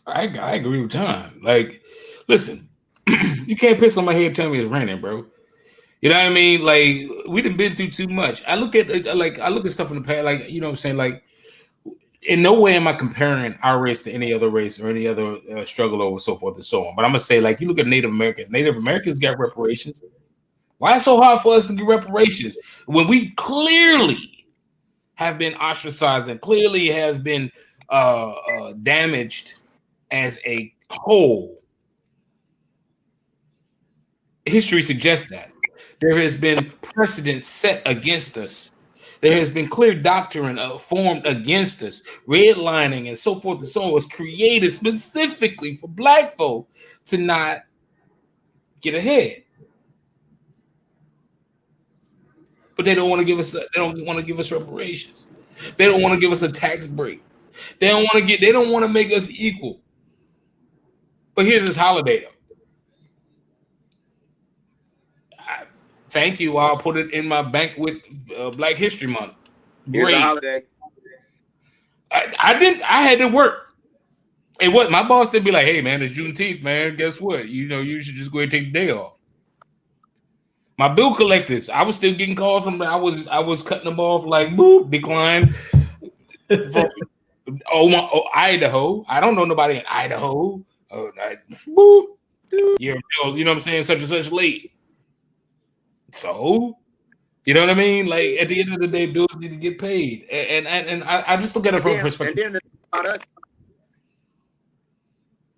[SPEAKER 1] I agree with John. Like, listen, you can't piss on my head and tell me it's raining, bro. You know what I mean? Like, we done been through too much. I look at stuff in the past, like, you know what I'm saying? Like, in no way am I comparing our race to any other race or any other struggle or so forth and so on. But I'm gonna say, like, you look at Native Americans. Native Americans got reparations. Why it's so hard for us to get reparations when we clearly have been ostracized and clearly have been damaged as a whole? History suggests that there has been precedent set against us. There has been clear doctrine formed against us. Redlining and so forth and so on was created specifically for Black folk to not get ahead. But they don't want to give us. They don't want to give us reparations. They don't want to give us a tax break. They don't want to make us equal. But here's this holiday, though. Thank you. I'll put it in my bank with Black History Month.
[SPEAKER 2] Here's
[SPEAKER 1] Great.
[SPEAKER 2] a holiday.
[SPEAKER 1] I had to work. And what my boss said, be like, "Hey, man, it's Juneteenth, man. Guess what? You should just go ahead and take the day off." My bill collectors, I was still getting calls from. I was cutting them off like, boop, decline. From, Idaho. I don't know nobody in Idaho. Boop. You know what I'm saying? Such and such late. So, you know what I mean? Like, at the end of the day, bills need to get paid, and I just look at it from a perspective.
[SPEAKER 2] And then about us.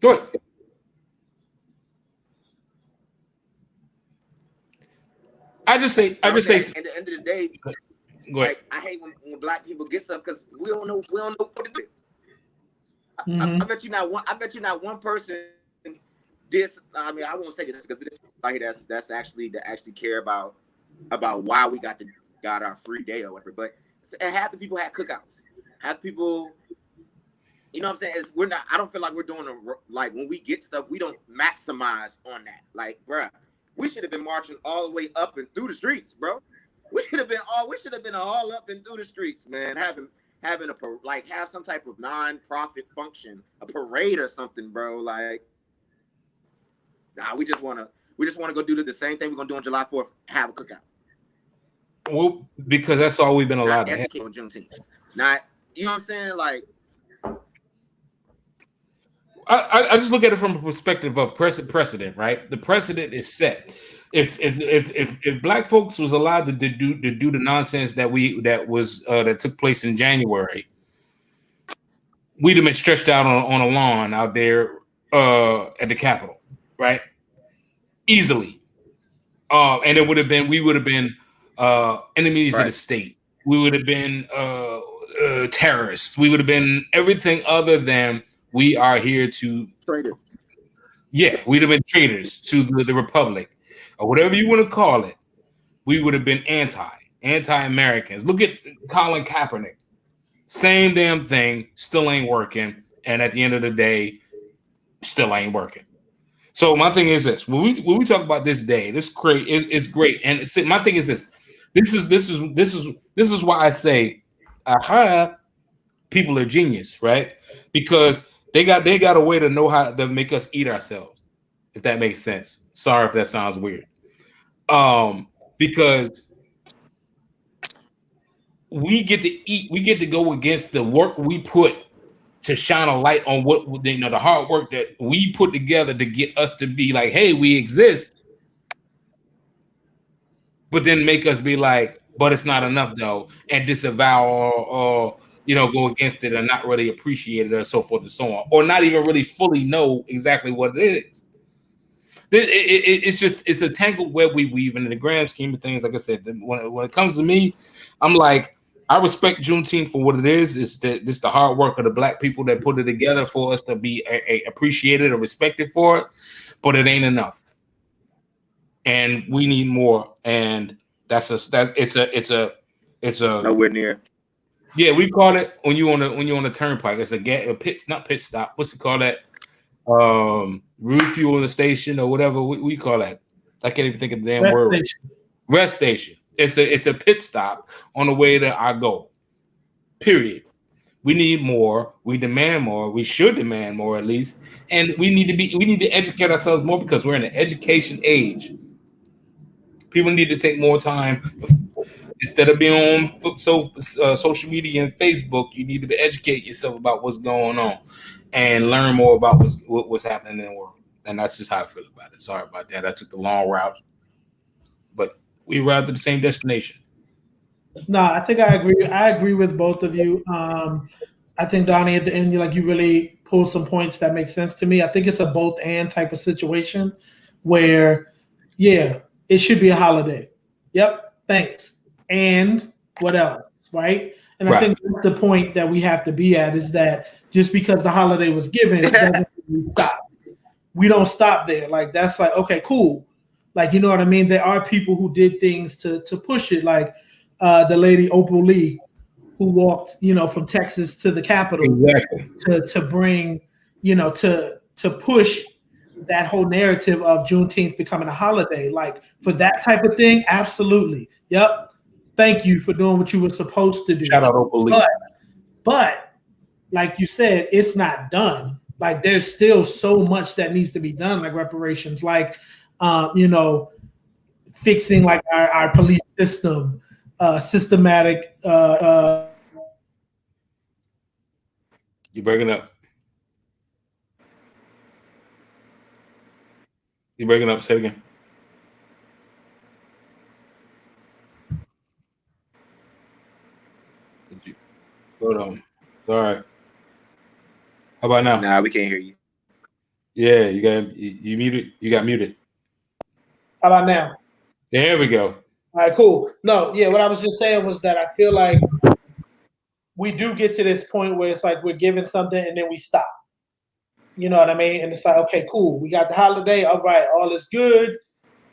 [SPEAKER 1] Go ahead. I just say.
[SPEAKER 2] At the end of the day,
[SPEAKER 1] Go ahead.
[SPEAKER 2] like, I hate when Black people get stuff because we don't know what to do.
[SPEAKER 3] Mm-hmm.
[SPEAKER 2] I bet you not one person did. I mean, I won't say this because this somebody that's actually care about why we got our free day or whatever. But half the people had cookouts. Half people, you know what I'm saying? I don't feel like we're doing like when we get stuff, we don't maximize on that. Like, bruh, we should have been marching all the way up and through the streets, bro. We should have been all up and through the streets, man. Having have some type of non-profit function, a parade or something, bro. Like, nah, we just wanna go do the same thing we're gonna do on July 4th, have a cookout.
[SPEAKER 1] Well, because that's all we've been allowed to have.
[SPEAKER 2] On Juneteenth. Not, you know what I'm saying? Like,
[SPEAKER 1] I just look at it from a perspective of precedent, right? The precedent is set. If Black folks was allowed to do the nonsense that took place in January, we'd have been stretched out on a lawn out there at the Capitol, right? easily. And it would have been, we would have been enemies of the state. We would have been terrorists. We would have been everything other than we are here to
[SPEAKER 2] Traitors.
[SPEAKER 1] Yeah, we'd have been traitors to the republic, or whatever you want to call it. We would have been anti-Americans. Look at Colin Kaepernick. Same damn thing, still ain't working. And at the end of the day, still ain't working. So my thing is this: when we talk about this day, this is great. And my thing is this: this is why I say, aha, people are genius, right? Because they got a way to know how to make us eat ourselves, if that makes sense. Sorry if that sounds weird. Because we get to eat, we get to go against the work we put to shine a light on what the hard work that we put together to get us to be like, hey, we exist, but then make us be like, but it's not enough though, and disavow or go against it and not really appreciate it or so forth and so on, or not even really fully know exactly what it is. It's a tangled web we weave, and in the grand scheme of things, like I said, when it comes to me, I'm like, I respect Juneteenth for what it is. It's the hard work of the Black people that put it together for us to be appreciated or respected for it, but it ain't enough, and we need more. And it's a
[SPEAKER 2] nowhere near.
[SPEAKER 1] Yeah, we call it when you on the turnpike. It's a pit stop. What's it called that? Refueling station or whatever we call that. I can't even think of the damn word. Rest station. It's a pit stop on the way to our goal. Period. We need more. We demand more. We should demand more at least. And we need to educate ourselves more because we're in an education age. People need to take more time. Instead of being on social media and Facebook, you need to educate yourself about what's going on and learn more about what's happening in the world. And that's just how I feel about it. Sorry about that. I took the long route, but we arrived at the same destination.
[SPEAKER 3] No, I think I agree. I agree with both of you. I think Donnie, at the end, you really pulled some points that make sense to me. I think it's a both and type of situation where, yeah, it should be a holiday. Yep, thanks. And what else, right? And I think that's the point that we have to be at, is that just because the holiday was given, it doesn't really stop. We don't stop there. Like, that's like, okay, cool. Like, you know what I mean? There are people who did things to push it, like the lady Opal Lee, who walked, from Texas to the Capitol to bring, to push that whole narrative of Juneteenth becoming a holiday. Like, for that type of thing, absolutely. Yep. Thank you for doing what you were supposed to do.
[SPEAKER 1] Shout out Opal Lee.
[SPEAKER 3] But like you said, it's not done. Like, there's still so much that needs to be done, like reparations, like fixing like our police system, systematic.
[SPEAKER 1] You're breaking up. You're breaking up. Say it again. Hold on. All right. How about now?
[SPEAKER 2] Nah, we can't hear you.
[SPEAKER 1] Yeah, you muted. You got muted.
[SPEAKER 3] How about now?
[SPEAKER 1] There we go.
[SPEAKER 3] All right, cool. No, yeah, what I was just saying was that I feel like we do get to this point where it's like we're given something and then we stop. You know what I mean? And it's like, okay, cool. We got the holiday. All right, all is good.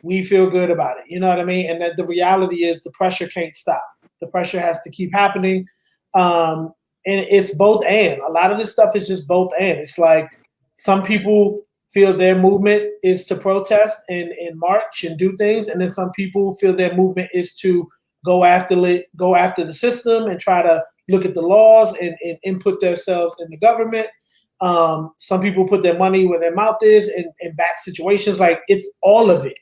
[SPEAKER 3] We feel good about it. You know what I mean? And that the reality is the pressure can't stop. The pressure has to keep happening. And it's both and. A lot of this stuff is just both and. It's like some people feel their movement is to protest and march and do things, and then some people feel their movement is to go after the system and try to look at the laws and input themselves in the government. Some people put their money where their mouth is and back situations. Like, it's all of it.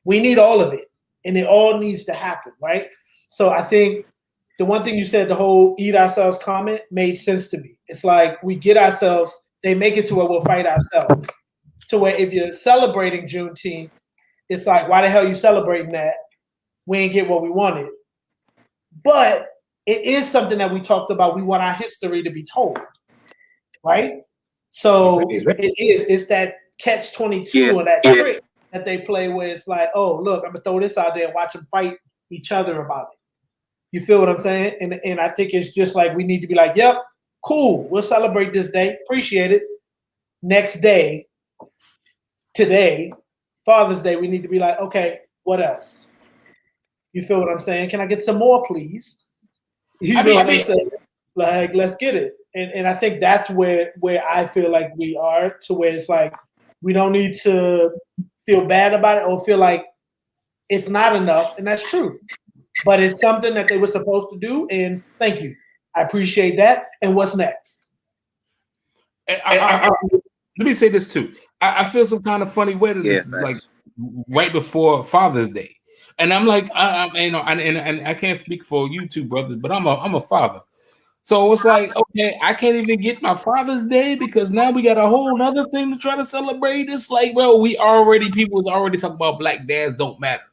[SPEAKER 3] We need all of it, and it all needs to happen, right? So I think the one thing you said, the whole eat ourselves comment, made sense to me. It's like we get ourselves, they make it to where we'll fight ourselves. To where if you're celebrating Juneteenth, it's like, why the hell are you celebrating that? We ain't get what we wanted. But it is something that we talked about. We want our history to be told, right? So it's that catch-22 or that trick that they play where it's like, oh, look, I'm gonna throw this out there and watch them fight each other about it. You feel what I'm saying? And I think it's just like we need to be like, yep, cool, we'll celebrate this day, appreciate it. Next day, today, Father's Day, we need to be like, okay, what else? You feel what I'm saying? Can I get some more, please? You know what I'm saying? Like, let's get it. And I think that's where I feel like we are, to where it's like we don't need to feel bad about it or feel like it's not enough, and that's true. But it's something that they were supposed to do, and thank you. I appreciate that. And what's next?
[SPEAKER 1] Let me say this too. I feel some kind of funny way to this, like right before Father's Day, and I'm like, and I can't speak for you two brothers, but I'm a father, so it's like, okay, I can't even get my Father's Day because now we got a whole other thing to try to celebrate. It's like, well, people was already talking about black dads don't matter.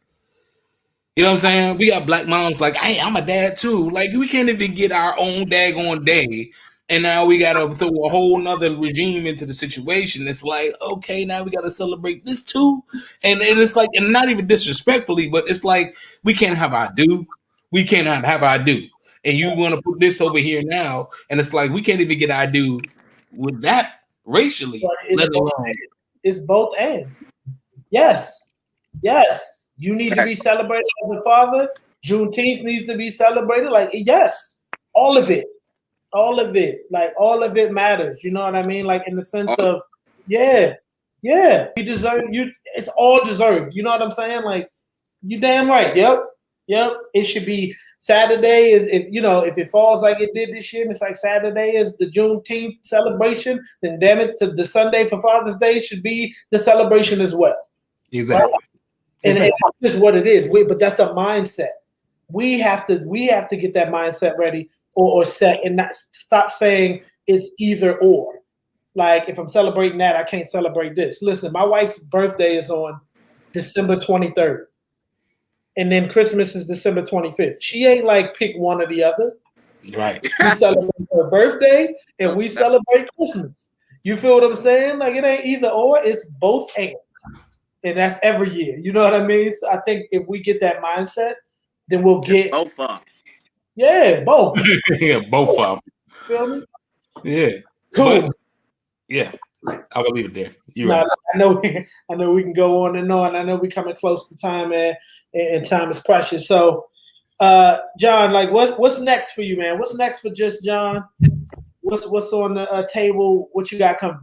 [SPEAKER 1] You know what I'm saying? We got black moms like, hey, I'm a dad too. Like, we can't even get our own daggone day. And now we got to throw a whole nother regime into the situation. It's like, okay, now we got to celebrate this too. And it's like, and not even disrespectfully, but it's like, we can't have our due. We cannot have our due. And you want to put this over here now. And it's like, we can't even get our due with that racially. Let alone.
[SPEAKER 3] It's both and. Yes. Yes. You need to be celebrated as a father. Juneteenth needs to be celebrated. Like, yes, all of it. All of it. Like, all of it matters. You know what I mean? Like, in the sense of, yeah. You deserve, it's all deserved. You know what I'm saying? Like, you damn right. Yep. It should be Saturday if it falls like it did this year, and it's like Saturday is the Juneteenth celebration, then damn it, to the Sunday for Father's Day should be the celebration as well.
[SPEAKER 1] Exactly.
[SPEAKER 3] Right? And it's just what it is. But that's a mindset. We have to get that mindset ready or set, and not stop saying it's either or. Like, if I'm celebrating that, I can't celebrate this. Listen, my wife's birthday is on December 23rd. And then Christmas is December 25th. She ain't like pick one or the other.
[SPEAKER 1] Right.
[SPEAKER 3] We celebrate her birthday and we celebrate Christmas. You feel what I'm saying? Like, it ain't either or, it's both and. And that's every year. You know what I mean? So I think if we get that mindset, then we'll get
[SPEAKER 2] both of them.
[SPEAKER 3] Yeah, both.
[SPEAKER 1] Yeah, both of them.
[SPEAKER 3] Feel me?
[SPEAKER 1] Yeah.
[SPEAKER 3] Cool.
[SPEAKER 1] But, yeah, I'll leave it there. Right.
[SPEAKER 3] I know we can go on and on. I know we're coming close to time, man, and time is precious. So, John, like, what's next for you, man? What's next for Jus Jon? What's on the table? What you got coming?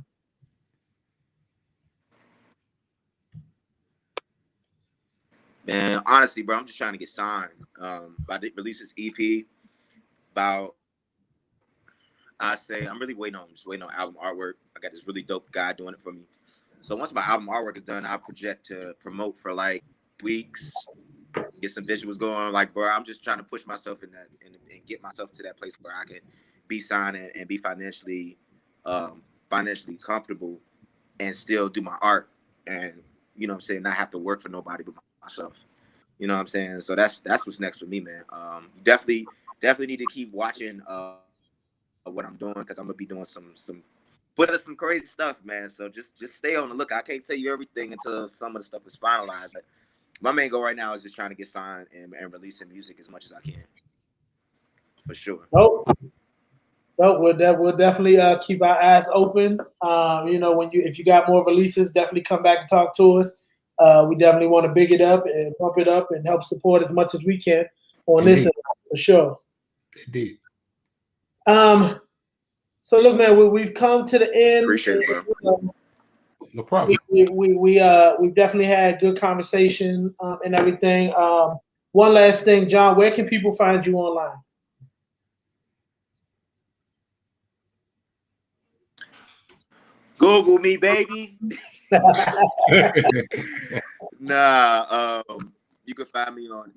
[SPEAKER 2] Man, honestly, bro, I'm just trying to get signed. I did release this EP about, I'm really waiting on album artwork. I got this really dope guy doing it for me. So once my album artwork is done, I project to promote for like weeks, get some visuals going. Like, bro, I'm just trying to push myself in that and get myself to that place where I can be signed and be financially comfortable and still do my art and, you know what I'm saying, not have to work for nobody but myself. You know what I'm saying? So that's what's next for me, man. Definitely need to keep watching what I'm doing, because I'm gonna be doing some crazy stuff, man. So just stay on the look. I can't tell you everything until some of the stuff is finalized. But my main goal right now is just trying to get signed and releasing music as much as I can. For sure.
[SPEAKER 3] Nope. We'll definitely keep our eyes open. You know, if you got more releases, definitely come back and talk to us. We definitely want to big it up and pump it up and help support as much as we can on this for sure.
[SPEAKER 1] Indeed.
[SPEAKER 3] So look, man, we've come to the end.
[SPEAKER 2] Appreciate it, bro.
[SPEAKER 1] No problem.
[SPEAKER 3] We've definitely had good conversation and everything. One last thing, John, where can people find you online?
[SPEAKER 2] Google me, baby. Nah, you can find me on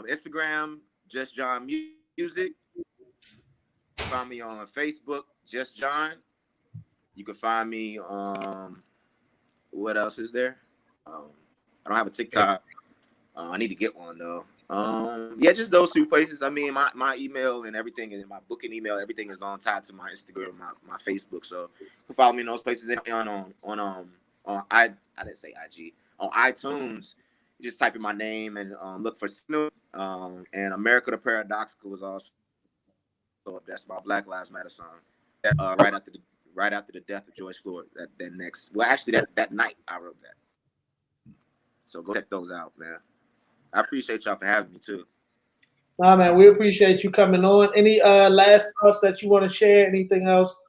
[SPEAKER 2] Instagram, Jus Jon Music. Find me on Facebook, Jus Jon. You can find me what else is there? I don't have a TikTok. I need to get one though. Yeah, just those two places. I mean, my email and everything, and my booking email, everything is on tied to my Instagram, my Facebook. So you can follow me in those places, and on I didn't say IG, on iTunes. You just type in my name and look for Snoop. And America the Paradoxical was also up. That's my Black Lives Matter song. Right after the death of George Floyd. That night I wrote that. So go check those out, man. I appreciate y'all for having me too.
[SPEAKER 3] Nah, man, we appreciate you coming on. Any last thoughts that you want to share? Anything else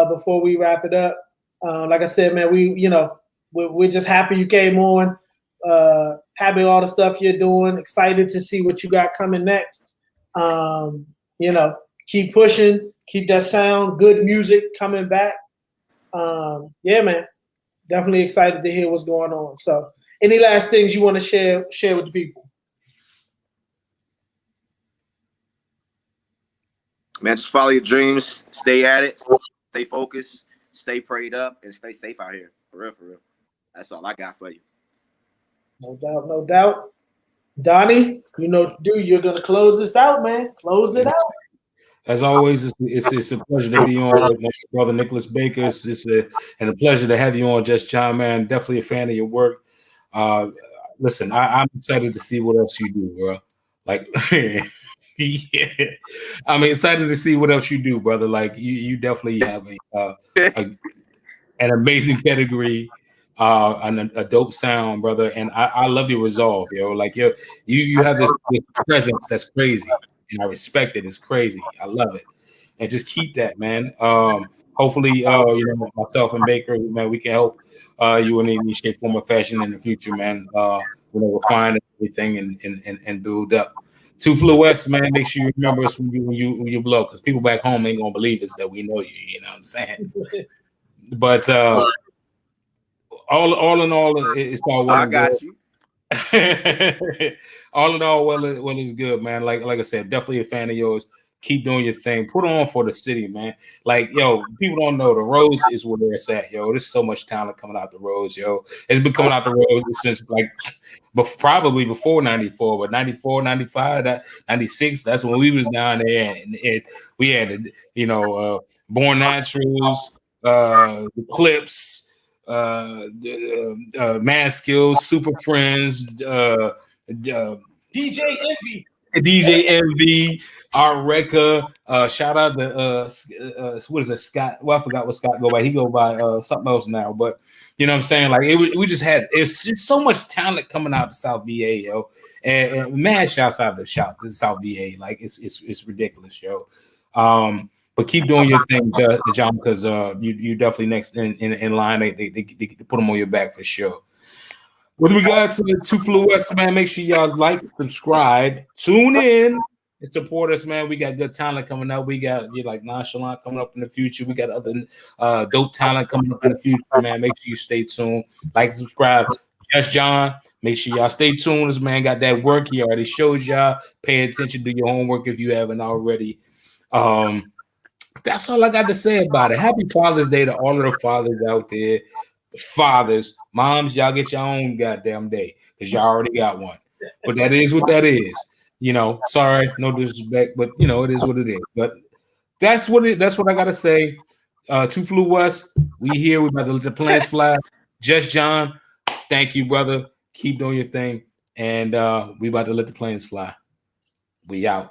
[SPEAKER 3] before we wrap it up? Like I said, man, we're just happy you came on. Happy all the stuff you're doing. Excited to see what you got coming next. Keep pushing. Keep that sound. Good music coming back. Yeah, man. Definitely excited to hear what's going on. So, any last things you want to share with the people?
[SPEAKER 2] Man, just follow your dreams. Stay at it. Stay focused. Stay prayed up, and stay safe out here. For real, for real. That's all I got for you.
[SPEAKER 3] No doubt, no doubt. Donnie, you're gonna close this out, man. Close it out.
[SPEAKER 1] As always, it's a pleasure to be on with my brother Nicholas Baker. And a pleasure to have you on, Jus Jon, man. Definitely a fan of your work. Listen, I'm excited to see what else you do, bro. Like, yeah, I'm excited to see what else you do, brother. Like, you definitely have an amazing pedigree, a dope sound, brother. And I love your resolve, yo. Like, you have this presence that's crazy. And I respect it. It's crazy. I love it. And just keep that, man. Hopefully, myself and Baker, man, we can help you in any shape, form, or fashion in the future, man. Refine everything and build up. 2 Flu West, man. Make sure you remember us when you blow, because people back home ain't gonna believe us that we know you. You know what I'm saying? But all in all, it's all well.
[SPEAKER 2] I got you.
[SPEAKER 1] All in all, well is good, man. Like I said, definitely a fan of yours. Keep doing your thing. Put on for the city, man. Like, yo, people don't know the roads is where it's at, yo. There's so much talent coming out the roads, yo. It's been coming out the roads since probably before 94, but 94, 95, 96, that's when we was down there, and we had Born Naturals, the Clips, Mad Skills, Super Friends,
[SPEAKER 3] DJ
[SPEAKER 1] Envy, Areka. Shout out to what is it, Scott? Well, I forgot what Scott go by. He go by something else now, but you know what I'm saying? Like, it's just so much talent coming out of South VA, yo. And mad shouts out to South VA. Like, it's ridiculous, yo. But keep doing your thing, John, because you definitely next in line. They put them on your back for sure. With regard to the 2 Flu West, man, make sure y'all like, subscribe, tune in, and support us, man. We got good talent coming up. We got like Nonchalant coming up in the future. We got other dope talent coming up in the future, man. Make sure you stay tuned. Like, subscribe. Jus Jon, make sure y'all stay tuned. This man got that work. He already showed y'all. Pay attention, do your homework if you haven't already. That's all I got to say about it. Happy Father's Day to all of the fathers out there. Fathers, moms, y'all get your own goddamn day because y'all already got one. But that is what that is. Sorry, no disrespect, but it is what it is. But that's what I gotta say. 2 Flu West, we here. We about to let the planes fly. Jus Jon, thank you, brother. Keep doing your thing, and we about to let the planes fly. We out.